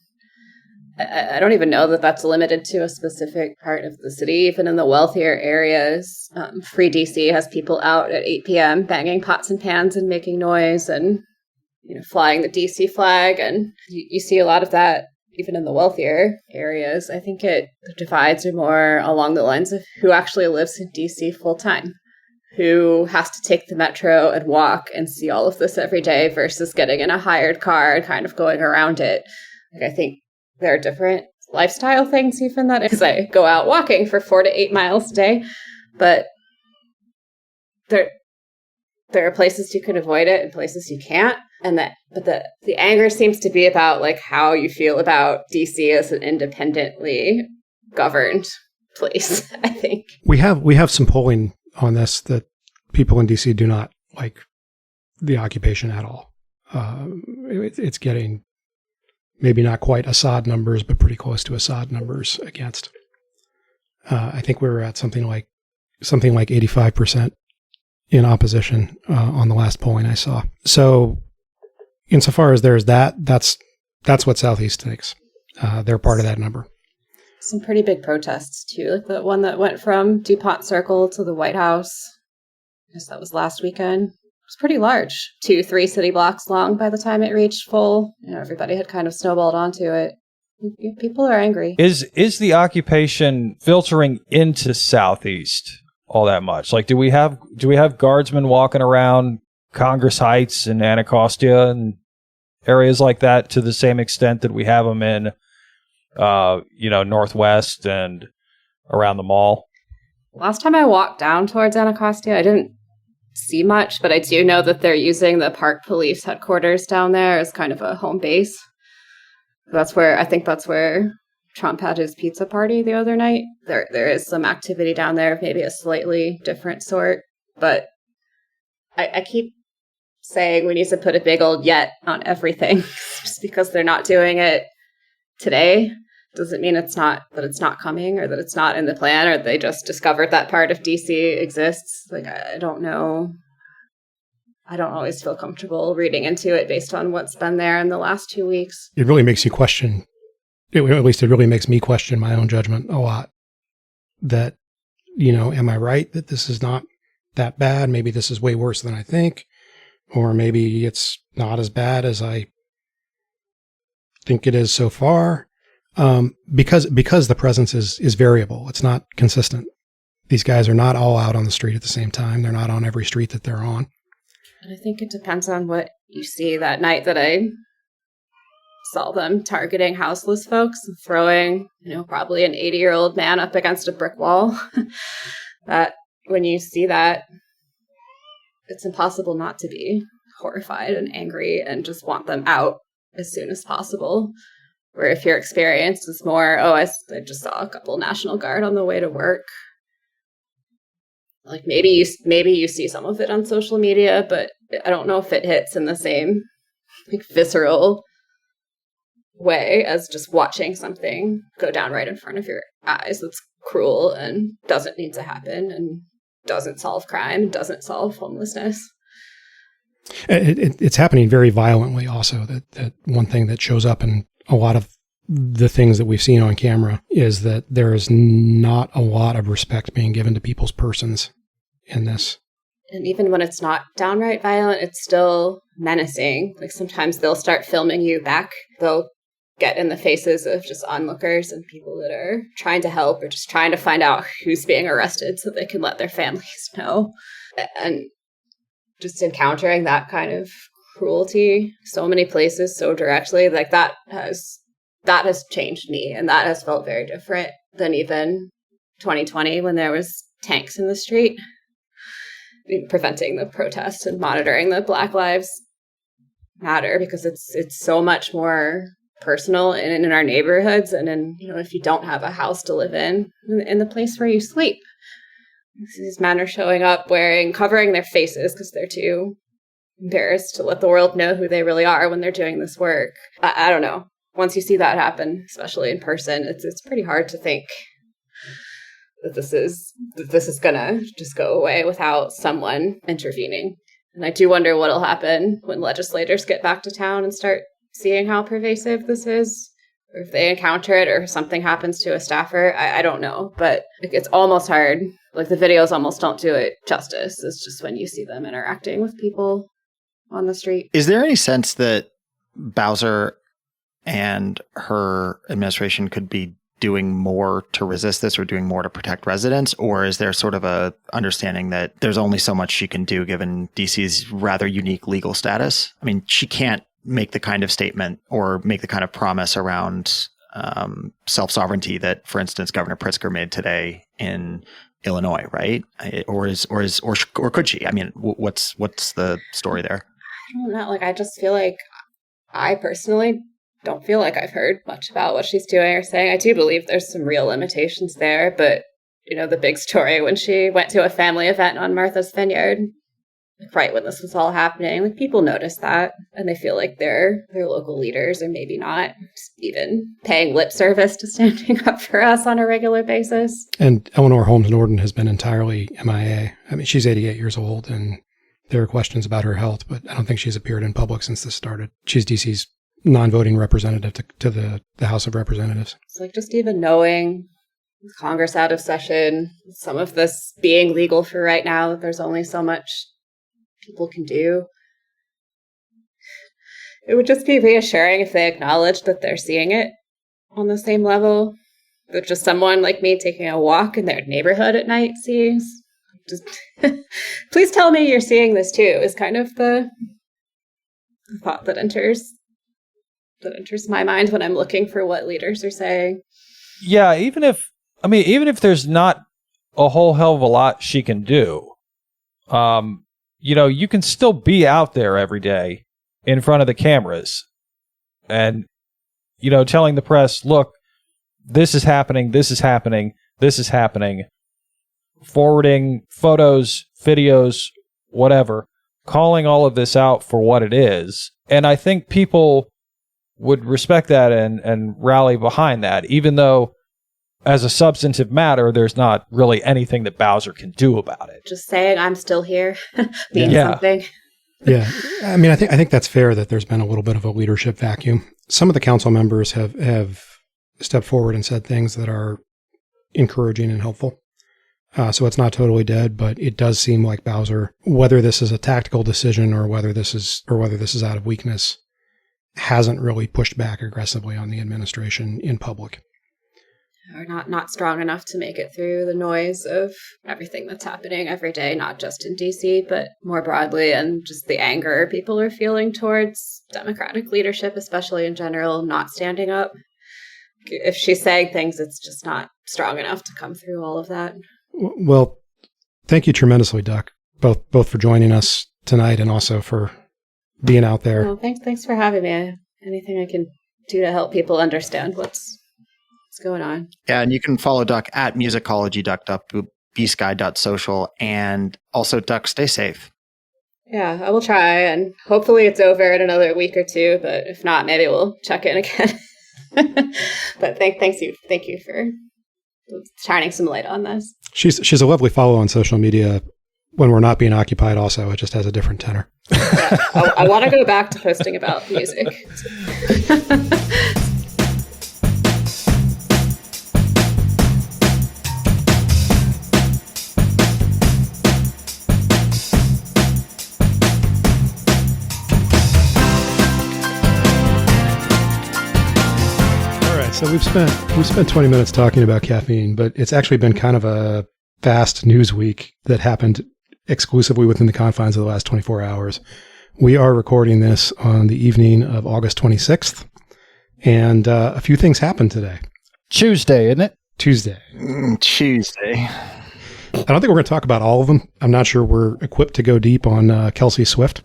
I don't even know that that's limited to a specific part of the city. Even in the wealthier areas, Free DC has people out at 8 p.m. banging pots and pans and making noise and flying the DC flag, and you see a lot of that even in the wealthier areas. I think the divides are more along the lines of who actually lives in DC full time, who has to take the metro and walk and see all of this every day versus getting in a hired car and kind of going around it. Like, I think there are different lifestyle things even that, because I go out walking for 4 to 8 miles a day, but there are places you can avoid it and places you can't. But the anger seems to be about like how you feel about DC as an independently governed place, I think. We have some polling on this that people in DC do not like the occupation at all. It's getting maybe not quite Assad numbers, but pretty close to Assad numbers against. I think we were at something like 85% in opposition on the last polling I saw. So insofar as there's that's what Southeast thinks. They're part of that number. Some pretty big protests too, like the one that went from DuPont Circle to the White House. I guess that was last weekend. It was pretty large, 2-3 city blocks long by the time it reached full. Everybody had kind of snowballed onto it. People are angry. Is the occupation filtering into Southeast all that much? Like, do we have guardsmen walking around Congress Heights and Anacostia and areas like that to the same extent that we have them in, Northwest and around the mall? Last time I walked down towards Anacostia, I didn't see much, but I do know that they're using the Park Police headquarters down there as kind of a home base. I think that's where Trump had his pizza party the other night. There is some activity down there, maybe a slightly different sort, but I keep saying we need to put a big old yet on everything. Just because they're not doing it today doesn't mean it's not coming, or that it's not in the plan, or they just discovered that part of DC exists. Like, I don't know. I don't always feel comfortable reading into it based on what's been there in the last 2 weeks. It really makes you question, at least it really makes me question my own judgment a lot. That, am I right that this is not that bad? Maybe this is way worse than I think. Or maybe it's not as bad as I think it is so far. Because the presence is variable. It's not consistent. These guys are not all out on the street at the same time. They're not on every street that they're on. And I think it depends on what you see. That night that I saw them targeting houseless folks, throwing, probably an 80-year-old man up against a brick wall, that when you see that, it's impossible not to be horrified and angry and just want them out as soon as possible. Where if your experience is more, I just saw a couple National Guard on the way to work. Like maybe you see some of it on social media, but I don't know if it hits in the same visceral way as just watching something go down right in front of your eyes that's cruel and doesn't need to happen and doesn't solve crime, doesn't solve homelessness. It's happening very violently also. That one thing that shows up in a lot of the things that we've seen on camera is that there is not a lot of respect being given to people's persons in this. And even when it's not downright violent, it's still menacing. Like sometimes they'll start filming you back. They'll get in the faces of just onlookers and people that are trying to help or just trying to find out who's being arrested so they can let their families know. And just encountering that kind of cruelty so many places so directly, like that has changed me, and that has felt very different than even 2020 when there was tanks in the street preventing the protests and monitoring the Black Lives Matter, because it's so much more personal in our neighborhoods, and in if you don't have a house to live in the place where you sleep. These men are showing up covering their faces because they're too embarrassed to let the world know who they really are when they're doing this work. I don't know. Once you see that happen, especially in person, it's pretty hard to think that this is gonna just go away without someone intervening. And I do wonder what'll happen when legislators get back to town and start seeing how pervasive this is, or if they encounter it, or if something happens to a staffer. I don't know, but it's almost hard. Like the videos almost don't do it justice. It's just when you see them interacting with people on the street. Is there any sense that Bowser and her administration could be doing more to resist this or doing more to protect residents? Or is there sort of a understanding that there's only so much she can do given DC's rather unique legal status? I mean, she can't make the kind of statement or make the kind of promise around self-sovereignty that, for instance, Governor Pritzker made today in Illinois, right? Or could she? I mean, what's the story there? I don't know. Like, I just feel like I personally don't feel like I've heard much about what she's doing or saying. I do believe there's some real limitations there, but the big story when she went to a family event on Martha's Vineyard, like right when this was all happening, like people noticed that, and they feel like their local leaders are maybe not even paying lip service to standing up for us on a regular basis. And Eleanor Holmes Norton has been entirely MIA. I mean, she's 88 years old, and there are questions about her health, but I don't think she's appeared in public since this started. She's DC's non-voting representative to the House of Representatives. It's like just even knowing Congress out of session, some of this being legal for right now, there's only so much people can do. It would just be reassuring if they acknowledged that they're seeing it on the same level that just someone like me taking a walk in their neighborhood at night sees. Just please tell me you're seeing this too is kind of the thought that enters my mind when I'm looking for what leaders are saying. Yeah, even if there's not a whole hell of a lot she can do, you can still be out there every day in front of the cameras and, telling the press, look, this is happening, this is happening, this is happening, forwarding photos, videos, whatever, calling all of this out for what it is. And I think people would respect that and rally behind that, even though as a substantive matter, there's not really anything that Bowser can do about it. Just saying I'm still here means something. Yeah. I mean, I think that's fair that there's been a little bit of a leadership vacuum. Some of the council members have stepped forward and said things that are encouraging and helpful. So it's not totally dead, but it does seem like Bowser, whether this is a tactical decision or whether this is out of weakness, hasn't really pushed back aggressively on the administration in public. Or not strong enough to make it through the noise of everything that's happening every day, not just in DC, but more broadly, and just the anger people are feeling towards Democratic leadership, especially in general, not standing up. If she's saying things, it's just not strong enough to come through all of that. Well, thank you tremendously, Duck, both for joining us tonight and also for being out there. Well, thanks for having me. Anything I can do to help people understand what's going on. Yeah, and you can follow Duck at Musicology Duck, bsky.social, and also Duck, stay safe. Yeah, I will try, and hopefully it's over in another week or two, but if not, maybe we'll check in again. But thank you for shining some light on this. She's a lovely follow on social media when we're not being occupied also. It just has a different tenor. Yeah, I want to go back to posting about music. So we've spent 20 minutes talking about caffeine, but it's actually been kind of a fast news week that happened exclusively within the confines of the last 24 hours. We are recording this on the evening of August 26th, and a few things happened today. Tuesday, isn't it? Tuesday. Tuesday. I don't think we're going to talk about all of them. I'm not sure we're equipped to go deep on Kelsey Swift.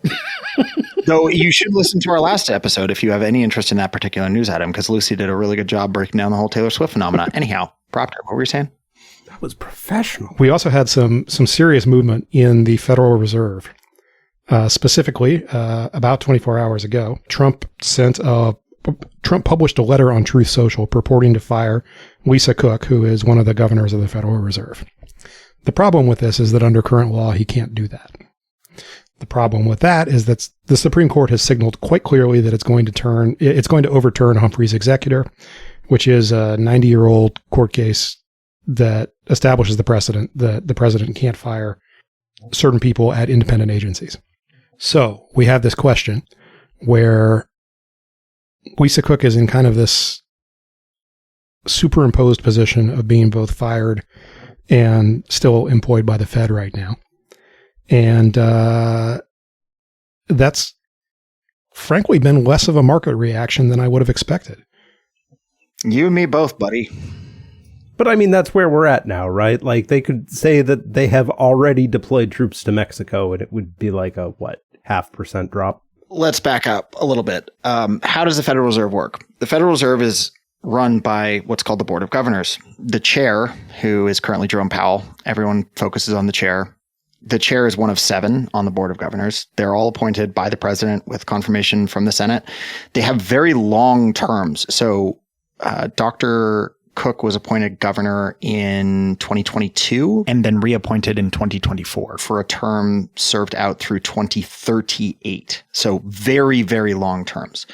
Though you should listen to our last episode if you have any interest in that particular news item, because Lucy did a really good job breaking down the whole Taylor Swift phenomenon. Anyhow, Proctor, what were you saying? That was professional. We also had some serious movement in the Federal Reserve. Specifically, about 24 hours ago, Trump published a letter on Truth Social purporting to fire Lisa Cook, who is one of the governors of the Federal Reserve. The problem with this is that under current law, he can't do that. The problem with that is that the Supreme Court has signaled quite clearly that it's going to overturn Humphrey's executor, which is a 90-year-old court case that establishes the precedent that the president can't fire certain people at independent agencies. So we have this question where Lisa Cook is in kind of this superimposed position of being both fired and still employed by the Fed right now. And that's frankly been less of a market reaction than I would have expected. You and me both, buddy. But I mean, that's where we're at now, right? Like they could say that they have already deployed troops to Mexico and it would be like a, 0.5% drop? Let's back up a little bit. How does the Federal Reserve work? The Federal Reserve is run by what's called the Board of Governors. The chair, who is currently Jerome Powell, everyone focuses on the chair. The chair is one of 7 on the Board of Governors. They're all appointed by the president with confirmation from the Senate. They have very long terms. So Dr. Cook was appointed governor in 2022 and then reappointed in 2024 for a term served out through 2038. So very, very long terms.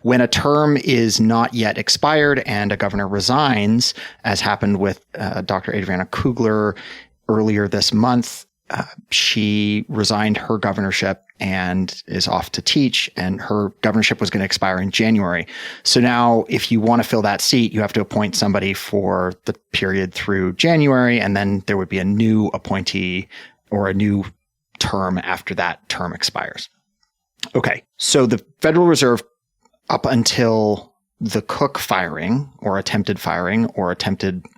When a term is not yet expired and a governor resigns, as happened with Dr. Adriana Kugler earlier this month, she resigned her governorship and is off to teach, and her governorship was going to expire in January. So now if you want to fill that seat, you have to appoint somebody for the period through January, and then there would be a new appointee or a new term after that term expires. Okay. So the Federal Reserve, up until the Cook firing or attempted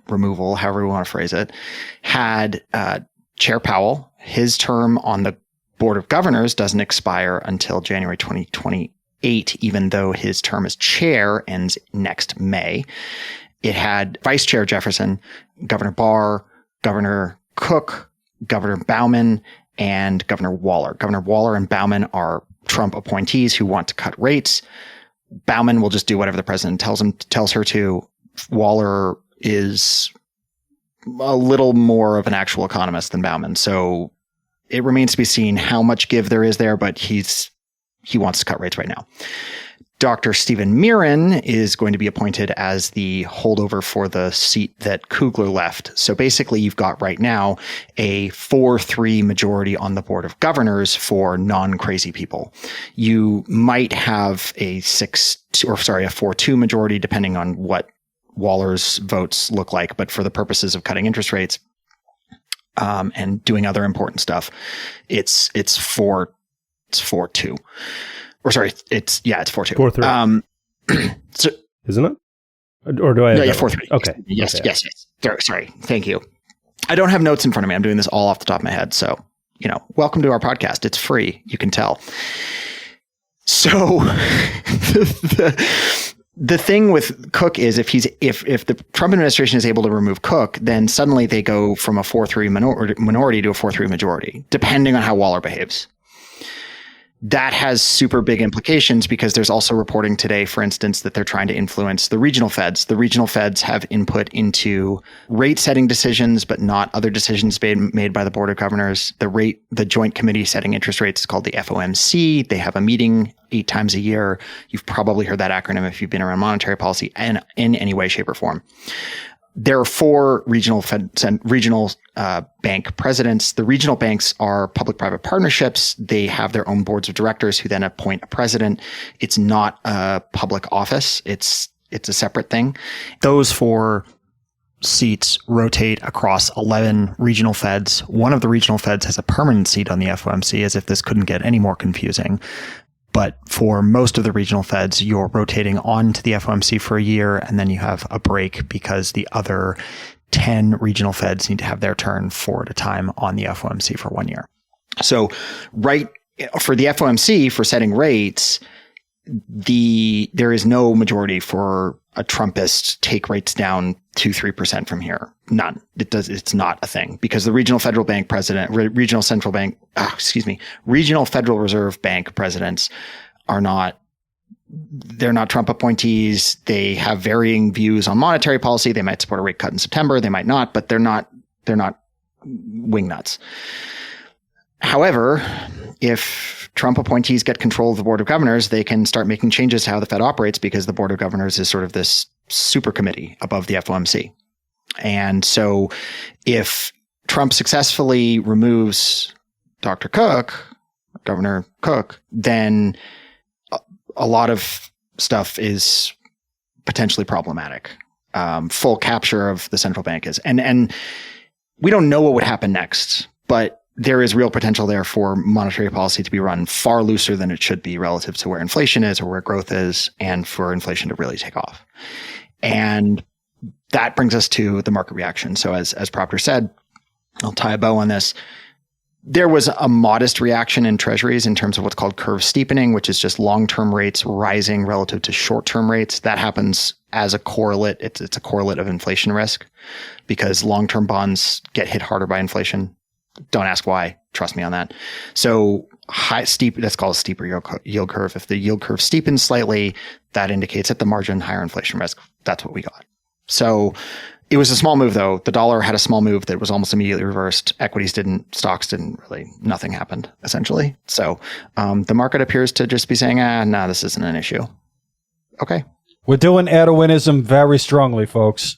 removal, however we want to phrase it, had Chair Powell. His term on the Board of Governors doesn't expire until January 2028, even though his term as chair ends next May. It had Vice Chair Jefferson, Governor Barr, Governor Cook, Governor Baumann, and Governor Waller. Governor Waller and Baumann are Trump appointees who want to cut rates. Baumann will just do whatever the president tells her to. Waller is a little more of an actual economist than Baumann. So it remains to be seen how much give there is there, but he wants to cut rates right now. Dr. Stephen Mirren is going to be appointed as the holdover for the seat that Kugler left. So basically you've got right now a 4-3 majority on the Board of Governors for non-crazy people. You might have a 4-2 majority depending on what Waller's votes look like, but for the purposes of cutting interest rates and doing other important stuff, it's 4-2. Or sorry, it's 4-2. 4-3. So, isn't it? Or do I? No, 4-3. Okay. Yes. Okay. Yes. Sorry. Thank you. I don't have notes in front of me. I'm doing this all off the top of my head. So, welcome to our podcast. It's free. You can tell. So the thing with Cook is if the Trump administration is able to remove Cook, then suddenly they go from a 4-3 minority to a 4-3 majority, depending on how Waller behaves. That has super big implications because there's also reporting today, for instance, that they're trying to influence the regional feds. The regional feds have input into rate setting decisions, but not other decisions made by the Board of Governors. The Joint Committee setting interest rates is called the FOMC. They have a meeting 8 times a year. You've probably heard that acronym if you've been around monetary policy in any way, shape, or form. There are 4 regional bank presidents. The regional banks are public-private partnerships. They have their own boards of directors who then appoint a president. It's not a public office. It's a separate thing. Those 4 seats rotate across 11 regional feds. One of the regional feds has a permanent seat on the FOMC, as if this couldn't get any more confusing. But for most of the regional feds, you're rotating on to the FOMC for a year, and then you have a break because the other 10 regional feds need to have their turn 4 at a time on the FOMC for 1 year. So right for the FOMC, for setting rates, there is no majority for a Trumpist take rates down 2-3% from here. None. It's not a thing because the regional Federal Reserve Bank presidents they're not Trump appointees. They have varying views on monetary policy. They might support a rate cut in September. They might not, but they're not wingnuts. However, if Trump appointees get control of the Board of Governors, they can start making changes to how the Fed operates because the Board of Governors is sort of this super committee above the FOMC. And so if Trump successfully removes Governor Cook, then a lot of stuff is potentially problematic. Full capture of the central bank is. And we don't know what would happen next, but there is real potential there for monetary policy to be run far looser than it should be relative to where inflation is or where growth is, and for inflation to really take off. And that brings us to the market reaction. So as Proctor said, I'll tie a bow on this. There was a modest reaction in treasuries in terms of what's called curve steepening, which is just long-term rates rising relative to short-term rates. That happens as a correlate. It's a correlate of inflation risk because long-term bonds get hit harder by inflation. Don't ask why. Trust me on that. So that's called a steeper yield curve. If the yield curve steepens slightly, that indicates at the margin higher inflation risk. That's what we got. So it was a small move, though. The dollar had a small move that was almost immediately reversed. Equities didn't, stocks didn't really, nothing happened, essentially. So the market appears to just be saying, no, this isn't an issue. Okay. We're doing Erdoganism very strongly, folks.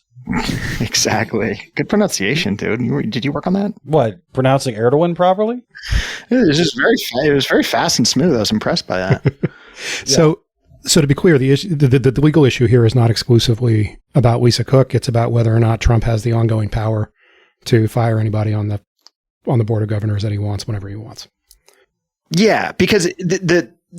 Exactly. Good pronunciation, dude. Did you work on that? What, pronouncing Erdogan properly? It was just it was very fast and smooth. I was impressed by that. So to be clear, the legal issue here is not exclusively about Lisa Cook. It's about whether or not Trump has the ongoing power to fire anybody on the board of governors that he wants whenever he wants. Yeah, because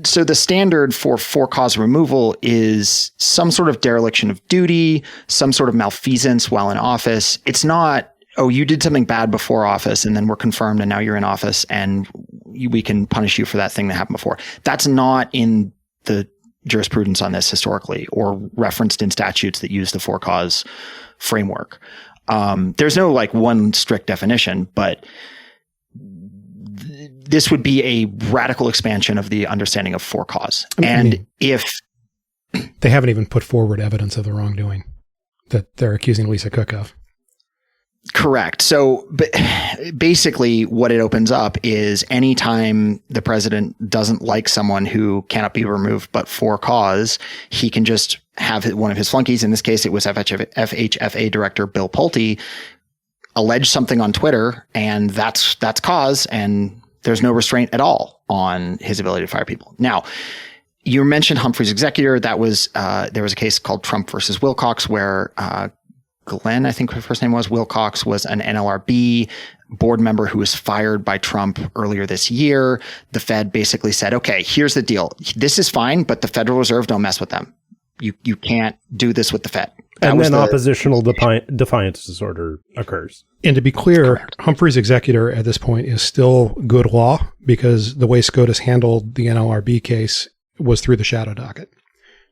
so the standard for cause removal is some sort of dereliction of duty, some sort of malfeasance while in office. It's not, oh, you did something bad before office and then we're confirmed and now you're in office and we can punish you for that thing that happened before. That's not in the jurisprudence on this historically or referenced in statutes that use the for cause framework. There's no like one strict definition, but this would be a radical expansion of the understanding of for cause. If they haven't even put forward evidence of the wrongdoing that they're accusing Lisa Cook of. Correct. So but basically what it opens up is anytime the president doesn't like someone who cannot be removed but for cause, he can just have one of his flunkies. In this case, it was FHFA director Bill Pulte allege something on Twitter, and that's cause, and there's no restraint at all on his ability to fire people. Now, you mentioned Humphrey's executor. That was there was a case called Trump versus Wilcox where Glenn, I think her first name was, Wilcox, was an NLRB board member who was fired by Trump earlier this year. The Fed basically said, okay, here's the deal. This is fine, but the Federal Reserve, don't mess with them. You can't do this with the Fed. And then oppositional defiance disorder occurs. And to be clear, Humphrey's executor at this point is still good law because the way SCOTUS handled the NLRB case was through the shadow docket.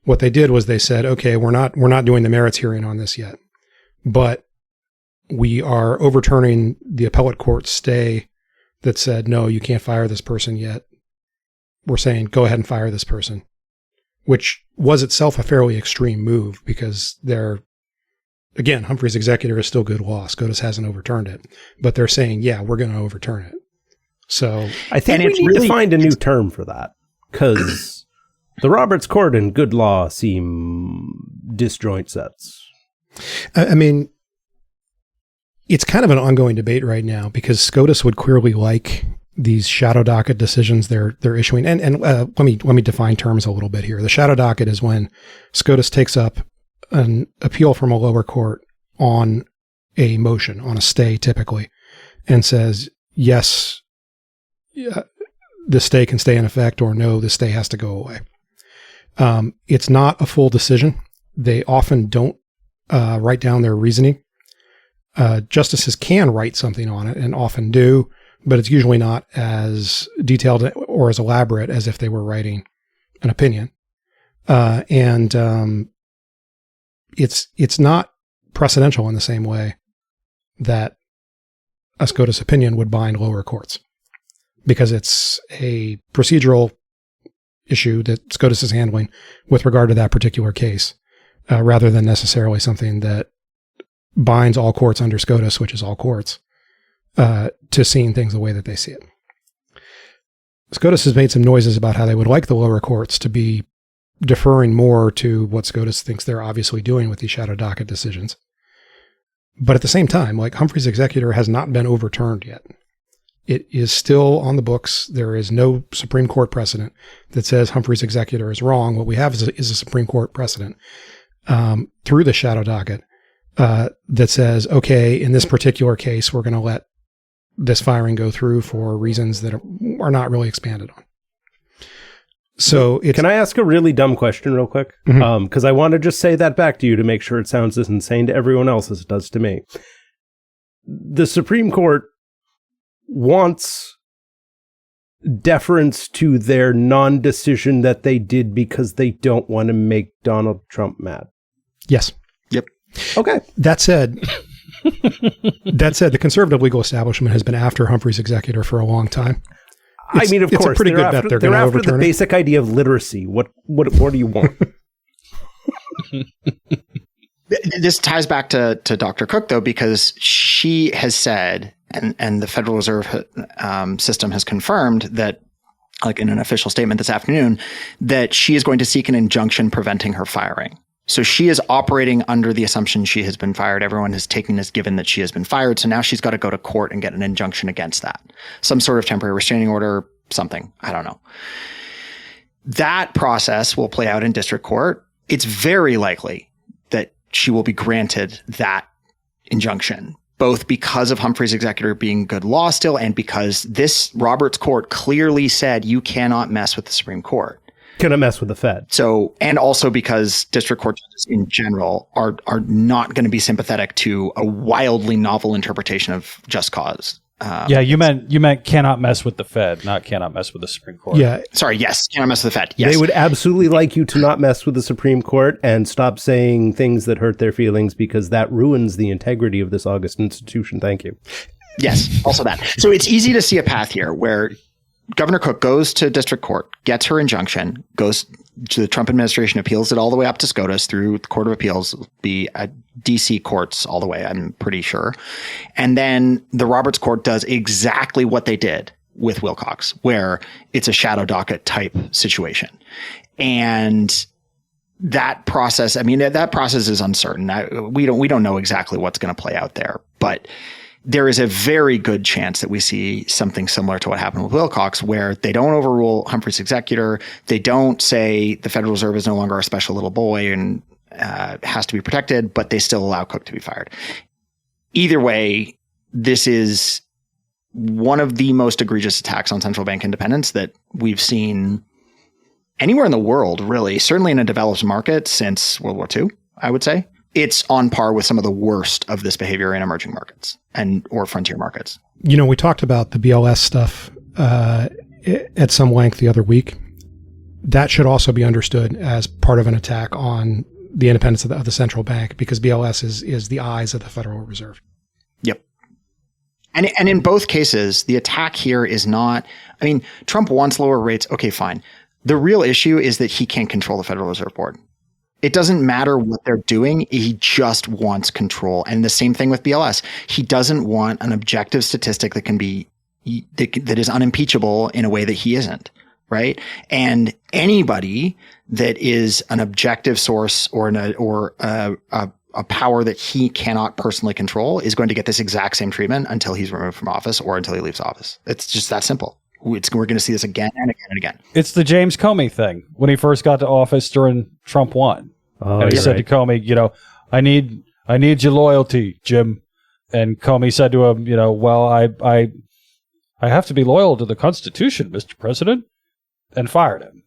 What they did was they said, okay, we're not doing the merits hearing on this yet, but we are overturning the appellate court stay that said, no, you can't fire this person yet. We're saying, go ahead and fire this person, which was itself a fairly extreme move because again, Humphrey's executor is still good law. SCOTUS hasn't overturned it, but they're saying, yeah, we're going to overturn it. So I think we need to find a new term for that because the Roberts Court and good law seem disjoint sets. I mean, it's kind of an ongoing debate right now because SCOTUS would clearly like these shadow docket decisions they're issuing. And let me define terms a little bit here. The shadow docket is when SCOTUS takes up an appeal from a lower court on a motion, on a stay typically, and says, yes, the stay can stay in effect, or no, the stay has to go away. It's not a full decision. They often don't write down their reasoning. Justices can write something on it and often do, but it's usually not as detailed or as elaborate as if they were writing an opinion. It's not precedential in the same way that a SCOTUS opinion would bind lower courts because it's a procedural issue that SCOTUS is handling with regard to that particular case, rather than necessarily something that binds all courts under SCOTUS, which is all courts, to seeing things the way that they see it. SCOTUS has made some noises about how they would like the lower courts to be deferring more to what SCOTUS thinks they're obviously doing with these shadow docket decisions. But at the same time, like Humphrey's executor has not been overturned yet. It is still on the books. There is no Supreme Court precedent that says Humphrey's executor is wrong. What we have is a Supreme Court precedent through the shadow docket that says, okay, in this particular case, we're going to let this firing go through for reasons that are not really expanded on. So Can I ask a really dumb question real quick? Mhm. Because I want to just say that back to you to make sure it sounds as insane to everyone else as it does to me. The Supreme Court wants deference to their non-decision that they did because they don't want to make Donald Trump mad. yes. Yep. Okay. That said, the conservative legal establishment has been after Humphrey's executor for a long time. I mean, of it's course, a pretty good bet they're going to after the overturn it. basic idea of literacy. What do you want? This ties back to Dr. Cook, though, because she has said, and the Federal Reserve system has confirmed that, like in an official statement this afternoon, that she is going to seek an injunction preventing her firing. So she is operating under the assumption she has been fired. Everyone has taken as given that she has been fired. So now she's got to go to court and get an injunction against that. Some sort of temporary restraining order, something. I don't know. That process will play out in district court. It's very likely that she will be granted that injunction, both because of Humphrey's executor being good law still and because this Roberts court clearly said you cannot mess with the Supreme Court. Gonna mess with the Fed. So, and also because district court judges in general are not going to be sympathetic to a wildly novel interpretation of just cause. Yeah, you meant cannot mess with the Fed, not cannot mess with the Supreme Court. Yeah. Sorry, yes, cannot mess with the Fed. Yes. They would absolutely like you to not mess with the Supreme Court and stop saying things that hurt their feelings because that ruins the integrity of this august institution. Thank you. Yes, also that. So it's easy to see a path here where Governor Cook goes to district court, gets her injunction, goes to the Trump administration, appeals it all the way up to SCOTUS through the Court of Appeals, the DC courts all the way, I'm pretty sure. And then the Roberts court does exactly what they did with Wilcox, where it's a shadow docket type situation. And that process, I mean, that process is uncertain. We don't know exactly what's going to play out there, but there is a very good chance that we see something similar to what happened with Wilcox, where they don't overrule Humphrey's executor. They don't say the Federal Reserve is no longer a special little boy and has to be protected, but they still allow Cook to be fired. Either way, this is one of the most egregious attacks on central bank independence that we've seen anywhere in the world, really, certainly in a developed market since World War II, I would say. It's on par with some of the worst of this behavior in emerging markets or frontier markets. You know, we talked about the BLS stuff at some length the other week. That should also be understood as part of an attack on the independence of the central bank, because BLS is the eyes of the Federal Reserve. Yep. And in both cases, the attack here is not, I mean, Trump wants lower rates. Okay, fine. The real issue is that he can't control the Federal Reserve Board. It doesn't matter what they're doing. He just wants control. And the same thing with BLS. He doesn't want an objective statistic that can be, that is unimpeachable in a way that he isn't. Right. And anybody that is an objective source or a power that he cannot personally control is going to get this exact same treatment until he's removed from office or until he leaves office. It's just that simple. We're going to see this again and again and again. It's the James Comey thing when he first got to office during Trump 1. And he said to Comey, you know, I need your loyalty, Jim. And Comey said to him, you know, well, I have to be loyal to the Constitution, Mr. President, and fired him.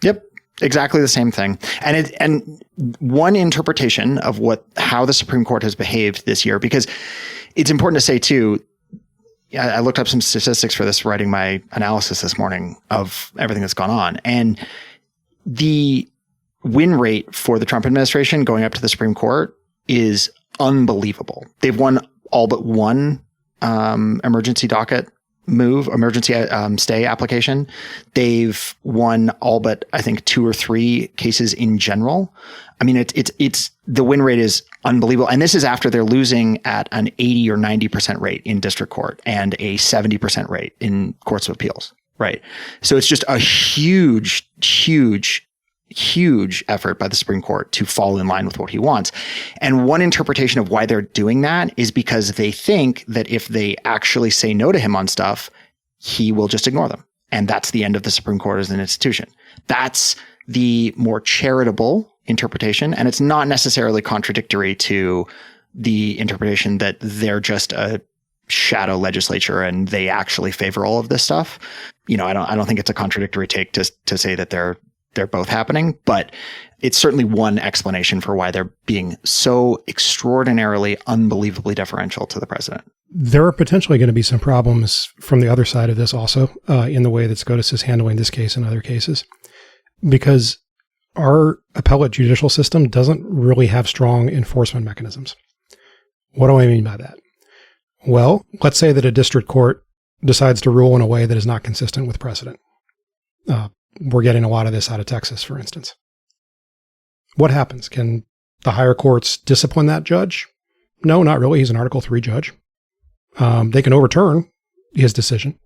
Yep. Exactly the same thing. And one interpretation of how the Supreme Court has behaved this year, because it's important to say too, I looked up some statistics for this, writing my analysis this morning of everything that's gone on. And the win rate for the Trump administration going up to the Supreme Court is unbelievable. They've won all but one emergency stay application. They've won all but, I think, 2 or 3 cases in general. I mean, it's the win rate is unbelievable. And this is after they're losing at an 80 or 90% rate in district court and a 70% rate in courts of appeals. Right. So it's just a huge, huge, huge effort by the Supreme Court to fall in line with what he wants. And one interpretation of why they're doing that is because they think that if they actually say no to him on stuff, he will just ignore them. And that's the end of the Supreme Court as an institution. That's the more charitable interpretation. And it's not necessarily contradictory to the interpretation that they're just a shadow legislature and they actually favor all of this stuff. I don't think it's a contradictory take to say that they're both happening, but it's certainly one explanation for why they're being so extraordinarily, unbelievably deferential to the president. There are potentially going to be some problems from the other side of this also, in the way that SCOTUS is handling this case and other cases, because our appellate judicial system doesn't really have strong enforcement mechanisms. What do I mean by that? Well, let's say that a district court decides to rule in a way that is not consistent with precedent. We're getting a lot of this out of Texas, for instance. What happens? Can the higher courts discipline that judge? No, not really. He's an Article III judge. They can overturn his decision,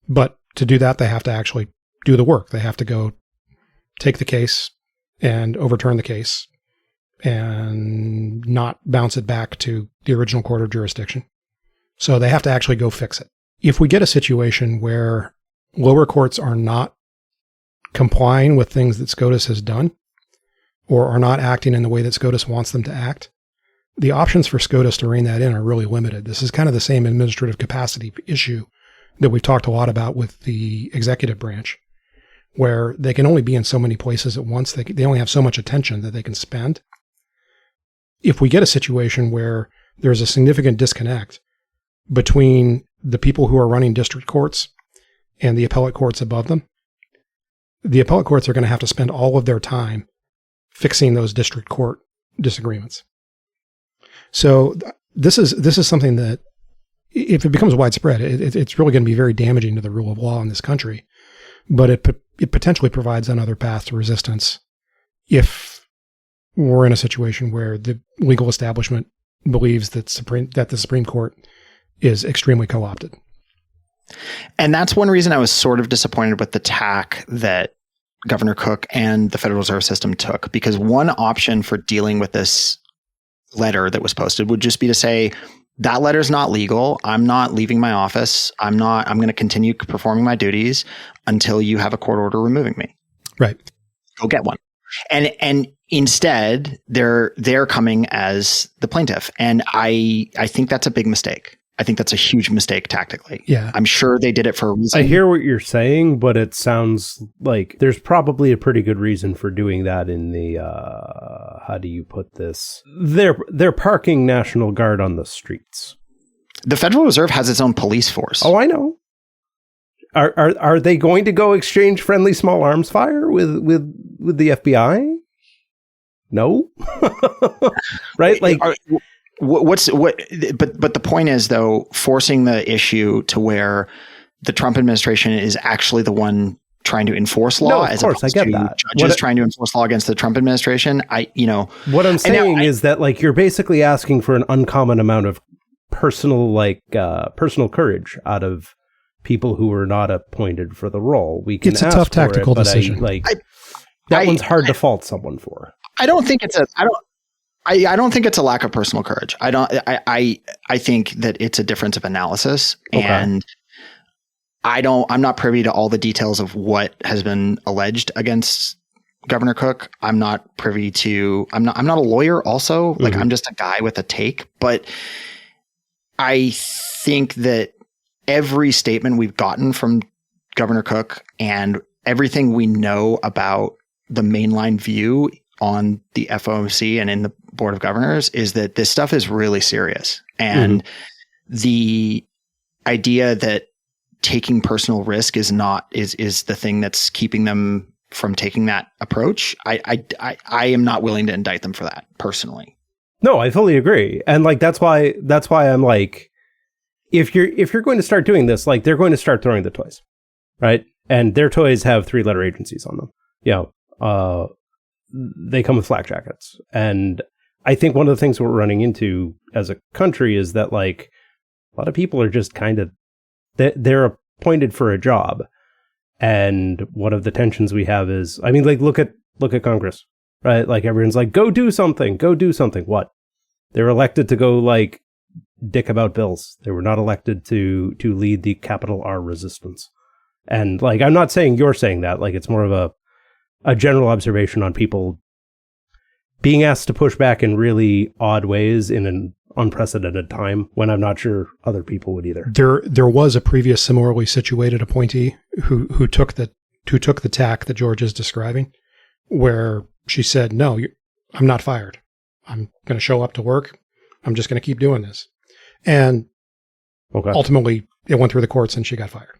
but to do that, they have to actually do the work. They have to go take the case and overturn the case and not bounce it back to the original court of jurisdiction. So they have to actually go fix it. If we get a situation where lower courts are not complying with things that SCOTUS has done or are not acting in the way that SCOTUS wants them to act, the options for SCOTUS to rein that in are really limited. This is kind of the same administrative capacity issue that we've talked a lot about with the executive branch, where they can only be in so many places at once. They only have so much attention that they can spend. If we get a situation where there's a significant disconnect between the people who are running district courts and the appellate courts above them, the appellate courts are going to have to spend all of their time fixing those district court disagreements. So this is something that, if it becomes widespread, it's really going to be very damaging to the rule of law in this country. But it potentially provides another path to resistance if we're in a situation where the legal establishment believes that the Supreme Court is extremely co-opted. And that's one reason I was sort of disappointed with the tack that Governor Cook and the Federal Reserve System took, because one option for dealing with this letter that was posted would just be to say, that letter's not legal. I'm not leaving my office. I'm going to continue performing my duties until you have a court order removing me. Right. Go get one. And instead they're coming as the plaintiff. And I think that's a big mistake. I think that's a huge mistake tactically. Yeah. I'm sure they did it for a reason. I hear what you're saying, but it sounds like there's probably a pretty good reason for doing that in the, how do you put this? They're parking National Guard on the streets. The Federal Reserve has its own police force. Oh, I know. Are they going to go exchange friendly small arms fire with the FBI? No. Right? Like, but the point is, though, forcing the issue to where the Trump administration is actually the one trying to enforce law, as opposed to judges trying to enforce law against the Trump administration. What I'm saying is that, like, you're basically asking for an uncommon amount of personal courage out of people who are not appointed for the role. It's a tough tactical decision. That one's hard to fault someone for. I don't think it's a lack of personal courage. I think that it's a difference of analysis, and I'm not privy to all the details of what has been alleged against Governor Cook. I'm not privy to, I'm not a lawyer also. Mm-hmm. Like, I'm just a guy with a take, but I think that every statement we've gotten from Governor Cook and everything we know about the mainline view on the FOMC and in the Board of Governors is that this stuff is really serious. And the idea that taking personal risk is the thing that's keeping them from taking that approach, I am not willing to indict them for that personally. No, I fully agree. And like, that's why I'm like, if you're going to start doing this, like, they're going to start throwing the toys, right? And their toys have 3-letter agencies on them. They come with flak jackets. And I think one of the things we're running into as a country is that, like, a lot of people are just kind of, they're appointed for a job. And one of the tensions we have is, I mean, like, look at Congress, right? Like, everyone's like, go do something. What? They're elected to go, like, dick about bills. They were not elected to lead the capital R resistance. And, like, I'm not saying you're saying that. Like, it's more of a general observation on people being asked to push back in really odd ways in an unprecedented time when I'm not sure other people would either. There was a previous similarly situated appointee who took the tack that George is describing, where she said, "No, I'm not fired. I'm going to show up to work. I'm just going to keep doing this." And ultimately, it went through the courts, and she got fired.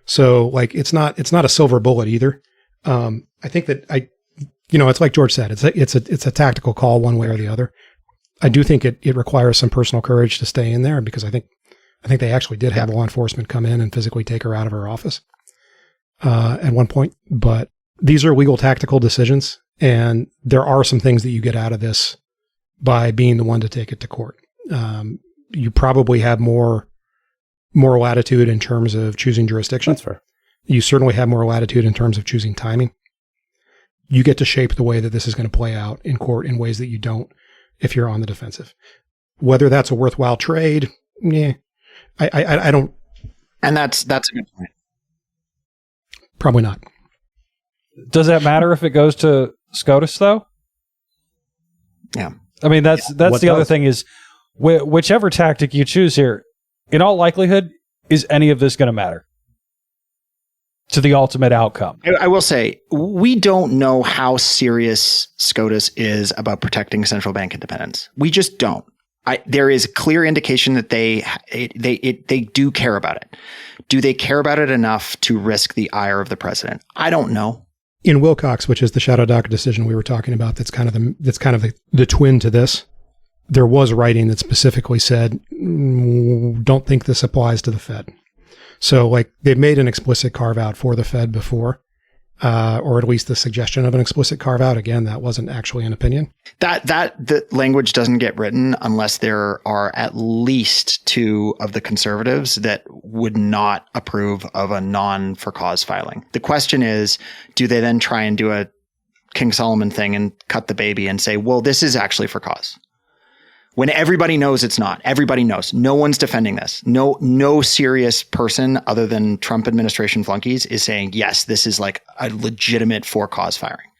So, like, it's not a silver bullet either. I think that it's like George said, it's a tactical call one way or the other. I do think it requires some personal courage to stay in there, because I think they actually did have law enforcement come in and physically take her out of her office at one point. But these are legal tactical decisions, and there are some things that you get out of this by being the one to take it to court. You probably have more latitude in terms of choosing jurisdiction. That's fair. You certainly have more latitude in terms of choosing timing. You get to shape the way that this is going to play out in court in ways that you don't if you're on the defensive. Whether that's a worthwhile trade, I don't. And that's a good point. Probably not. Does that matter if it goes to SCOTUS, though? Yeah. I mean, that's the other thing is, whichever tactic you choose here, in all likelihood, is any of this going to matter to the ultimate outcome? I will say, we don't know how serious SCOTUS is about protecting central bank independence. We just don't. There is clear indication that they do care about it. Do they care about it enough to risk the ire of the president? I don't know. In Wilcox, which is the shadow docket decision we were talking about, that's kind of the twin to this. There was writing that specifically said, don't think this applies to the Fed. So, like, they've made an explicit carve out for the Fed before, or at least the suggestion of an explicit carve out. Again, that wasn't actually an opinion. That the language doesn't get written unless there are at least two of the conservatives that would not approve of a non for cause filing. The question is, do they then try and do a King Solomon thing and cut the baby and say, well, this is actually for cause? When everybody knows it's not. Everybody knows. No one's defending this. No serious person other than Trump administration flunkies is saying, yes, this is like a legitimate for cause firing.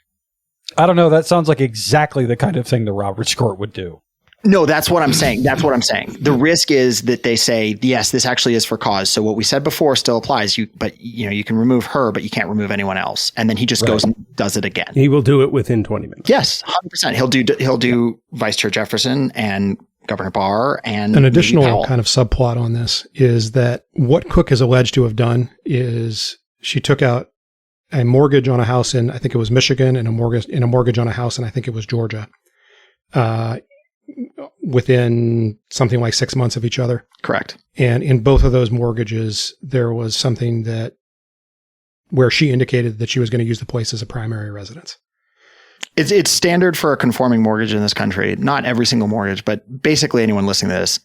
I don't know. That sounds like exactly the kind of thing the Roberts Court would do. No, that's what I'm saying. The risk is that they say, yes, this actually is for cause. So what we said before still applies. You can remove her, but you can't remove anyone else. And then he just goes and does it again. He will do it within 20 minutes. Yes, 100%. He'll do Vice Chair Jefferson and Governor Barr and an additional kind of subplot on this is that what Cook is alleged to have done is she took out a mortgage on a house in, I think it was Michigan, and a mortgage on a house in, I think it was Georgia. Within something like 6 months of each other. Correct. And in both of those mortgages, there was something where she indicated that she was going to use the place as a primary residence. It's standard for a conforming mortgage in this country. Not every single mortgage, but basically anyone listening to this,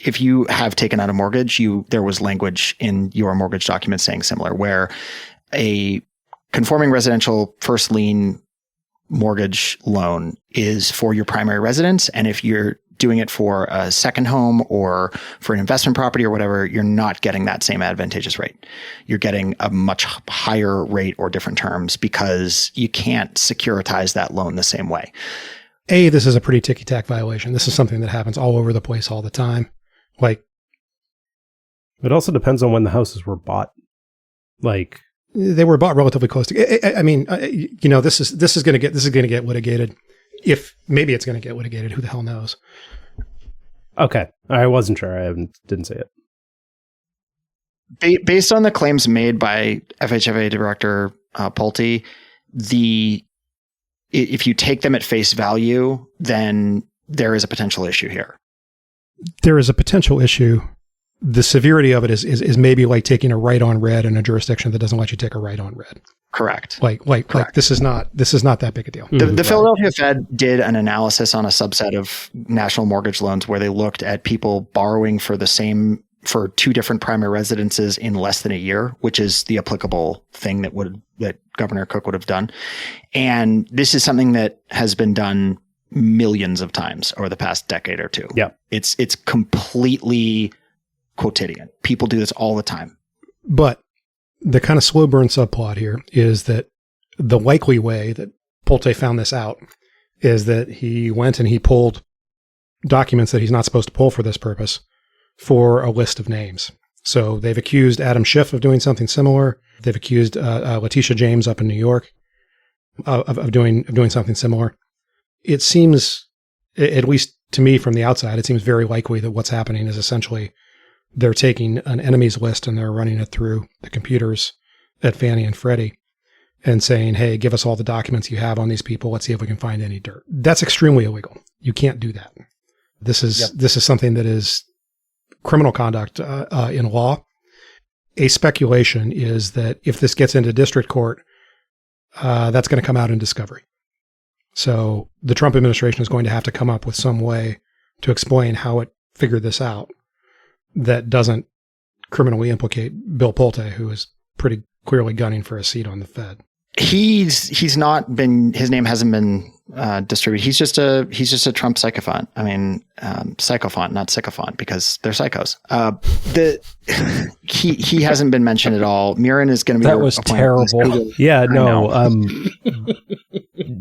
if you have taken out a mortgage, there was language in your mortgage document saying similar, where a conforming residential first lien mortgage loan is for your primary residence. And if you're doing it for a second home or for an investment property or whatever, you're not getting that same advantageous rate. You're getting a much higher rate or different terms because you can't securitize that loan the same way. This is a pretty ticky-tack violation. This is something that happens all over the place all the time. Like, it also depends on when the houses were bought. Like, they were bought relatively close to. I mean, this is going to get litigated. If maybe it's going to get litigated, who the hell knows? Okay, I wasn't sure. I didn't say it. Based on the claims made by FHFA Director Pulte, if you take them at face value, then there is a potential issue here. There is a potential issue. The severity of it is maybe like taking a right on red in a jurisdiction that doesn't let you take a right on red. Correct. Like this is not that big a deal. The Philadelphia Fed did an analysis on a subset of national mortgage loans where they looked at people borrowing for two different primary residences in less than a year, which is the applicable thing that Governor Cook would have done. And this is something that has been done millions of times over the past decade or two. Yeah. It's completely quotidian. People do this all the time. But the kind of slow burn subplot here is that the likely way that Pulte found this out is that he went and he pulled documents that he's not supposed to pull for this purpose for a list of names. So they've accused Adam Schiff of doing something similar. They've accused Letitia James up in New York of doing something similar. It seems, at least to me from the outside, it seems very likely that what's happening is essentially they're taking an enemies list and they're running it through the computers at Fannie and Freddie and saying, hey, give us all the documents you have on these people. Let's see if we can find any dirt. That's extremely illegal. You can't do that. This is something that is criminal conduct in law. A speculation is that if this gets into district court, that's going to come out in discovery. So the Trump administration is going to have to come up with some way to explain how it figured this out that doesn't criminally implicate Bill Pulte, who is pretty clearly gunning for a seat on the Fed. He's not been, his name hasn't been distributed. He's just a Trump sycophant. I mean, sycophant, not sycophant, because they're psychos. He hasn't been mentioned at all. Mirren is going to be. That was terrible. Yeah, no.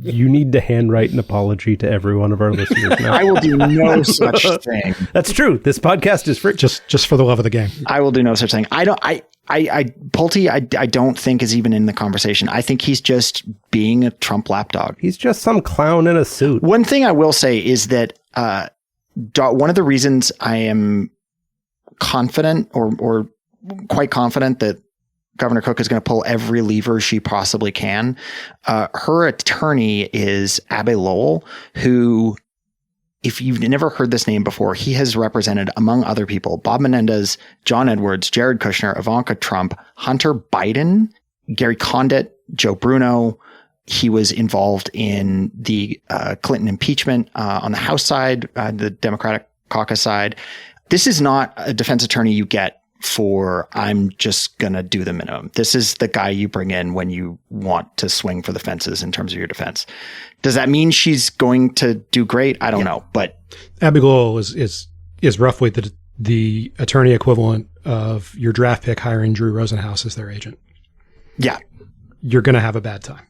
You need to handwrite an apology to every one of our listeners now. I will do no such thing. That's true. This podcast is free. Just for the love of the game. I will do no such thing. Pulte, I don't think is even in the conversation. I think he's just being a Trump lapdog. He's just some clown in a suit. One thing I will say is that one of the reasons I am confident or quite confident that Governor Cook is going to pull every lever she possibly can. Her attorney is Abbe Lowell, who, if you've never heard this name before, he has represented, among other people, Bob Menendez, John Edwards, Jared Kushner, Ivanka Trump, Hunter Biden, Gary Condit, Joe Bruno. He was involved in the Clinton impeachment on the House side, the Democratic caucus side. This is not a defense attorney you get for, I'm just going to do the minimum. This is the guy you bring in when you want to swing for the fences in terms of your defense. Does that mean she's going to do great? I don't know, but Abbe Lowell is roughly the attorney equivalent of your draft pick hiring Drew Rosenhaus as their agent. Yeah. You're going to have a bad time.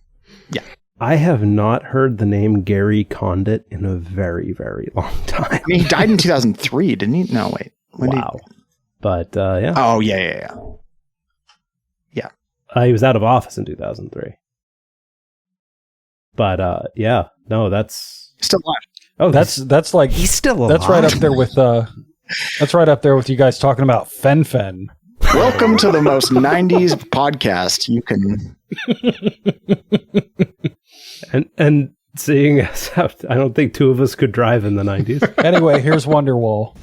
Yeah. I have not heard the name Gary Condit in a very, very long time. I mean, he died in 2003, didn't he? No, wait. When wow. But, yeah. Oh, yeah. He was out of office in 2003. But, yeah. No, that's... Still alive. Oh, That's like... He's still alive. That's right up there with... that's right up there with you guys talking about Fen. Welcome to the most 90s podcast you can... And seeing as how I don't think two of us could drive in the 90s. Anyway, here's Wonderwall.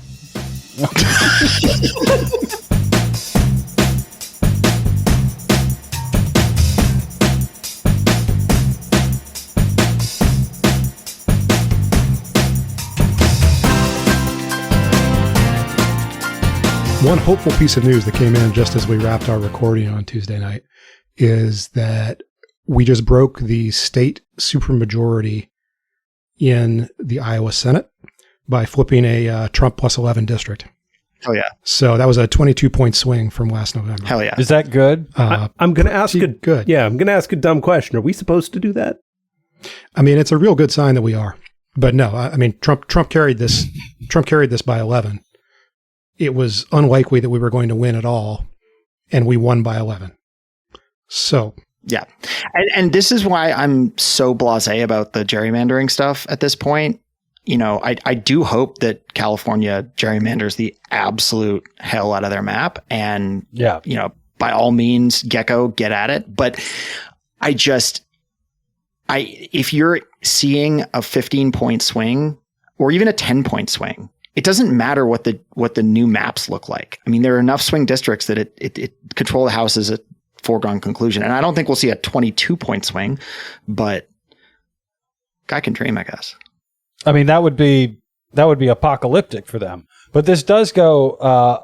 One hopeful piece of news that came in just as we wrapped our recording on Tuesday night is that we just broke the state supermajority in the Iowa Senate by flipping a Trump plus 11 district. Oh, yeah. So that was a 22-point swing from last November. Hell yeah. Is that good? I'm going to ask good. Yeah, I'm going to ask a dumb question. Are we supposed to do that? I mean, it's a real good sign that we are. But no, I mean, Trump carried this. Trump carried this by 11. It was unlikely that we were going to win at all, and we won by 11. So yeah, and this is why I'm so blasé about the gerrymandering stuff at this point. You know, I do hope that California gerrymanders the absolute hell out of their map, and yeah, you know, by all means, get at it. But if you're seeing a 15-point swing or even a 10-point swing, it doesn't matter what the new maps look like. I mean, there are enough swing districts that it control the House is a foregone conclusion. And I don't think we'll see a 22-point swing, but guy can dream, I guess. I mean, that would be apocalyptic for them. But this does go, I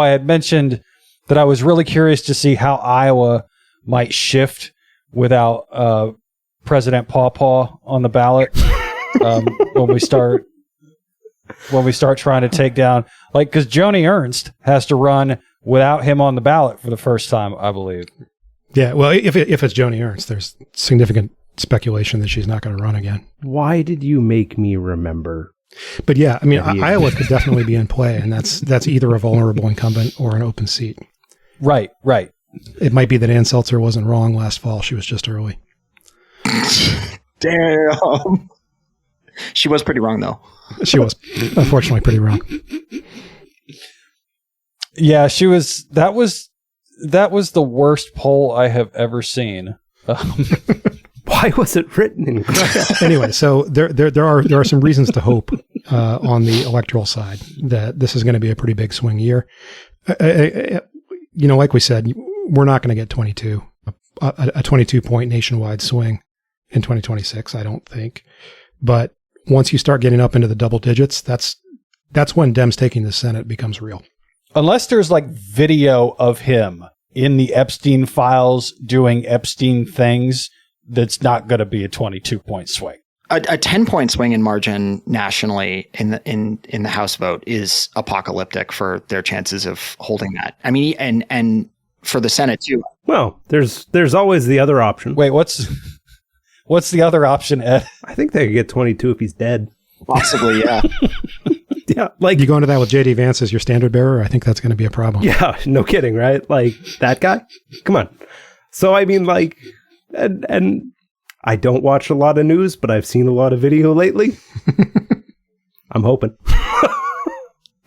had mentioned that I was really curious to see how Iowa might shift without President Paw Paw on the ballot when we start trying to take down, like, because Joni Ernst has to run without him on the ballot for the first time, I believe. Yeah, well, if it's Joni Ernst, there's significant speculation that she's not going to run again. Why did you make me remember But yeah, I mean, Iowa could definitely be in play, and that's either a vulnerable incumbent or an open seat. Right. It might be that Ann Seltzer wasn't wrong last fall. She was just early. Damn. She was pretty wrong, though. She was, unfortunately, pretty wrong. Yeah, she was. That was the worst poll I have ever seen. Why was it written in crayon? Anyway, so there are some reasons to hope on the electoral side that this is going to be a pretty big swing year. Like we said, we're not going to get 22 a 22-point nationwide swing in 2026. I don't think, but once you start getting up into the double digits, that's when Dems taking the Senate becomes real. Unless there's like video of him in the Epstein files doing Epstein things, that's not going to be a 22-point swing. A 10-point swing in margin nationally in the House vote is apocalyptic for their chances of holding that. I mean, and for the Senate too. Well, there's always the other option. Wait, what's the other option, Ed? I think they could get 22 if he's dead. Possibly, yeah. Yeah, like you go into that with JD Vance as your standard bearer. I think that's going to be a problem. Yeah, no kidding, right? Like that guy. Come on. So I mean, like, and I don't watch a lot of news, but I've seen a lot of video lately. I'm hoping.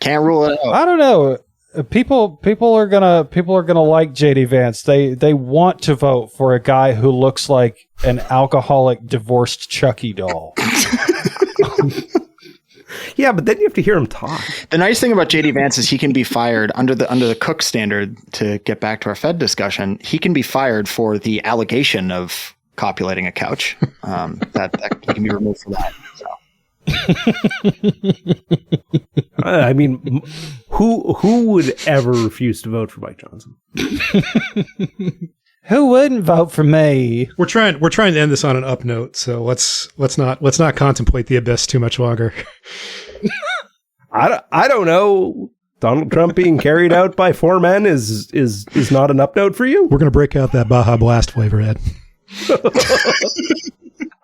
Can't rule it out. I don't know. People are gonna like JD Vance. They want to vote for a guy who looks like an alcoholic divorced Chucky doll. Yeah, but then you have to hear him talk. The nice thing about JD Vance is he can be fired under the Cook standard. To get back to our Fed discussion, he can be fired for the allegation of copulating a couch. That he can be removed for that. So. I mean, who would ever refuse to vote for Mike Johnson? Who wouldn't vote for me? We're trying to end this on an up note, so let's not contemplate the abyss too much longer. I don't know. Donald Trump being carried out by 4 men is not an up note for you? We're going to break out that Baja Blast flavor, Ed.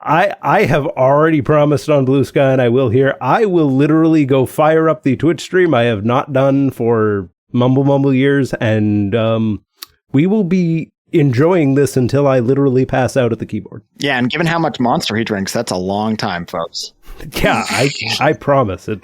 I have already promised on Blue Sky, and I will here. I will literally go fire up the Twitch stream. I have not done for mumble years, and we will be enjoying this until I literally pass out at the keyboard. Yeah, and given how much Monster he drinks, that's a long time, folks. Yeah, I promise it.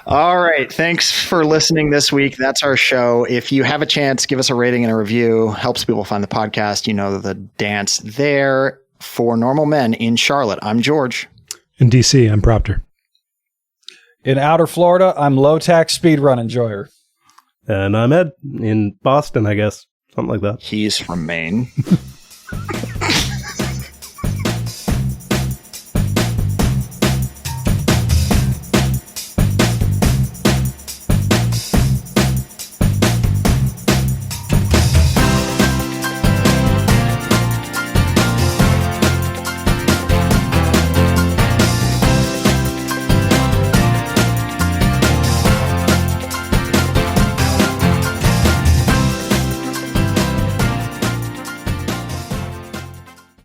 All right. Thanks for listening this week. That's our show. If you have a chance, give us a rating and a review. Helps people find the podcast. You know the dance there. For Normal Men in Charlotte, I'm George. In DC, I'm Proctor. In outer Florida, I'm Low Tax Speedrun Enjoyer. And I'm Ed in Boston, I guess. Something like that. He's from Maine.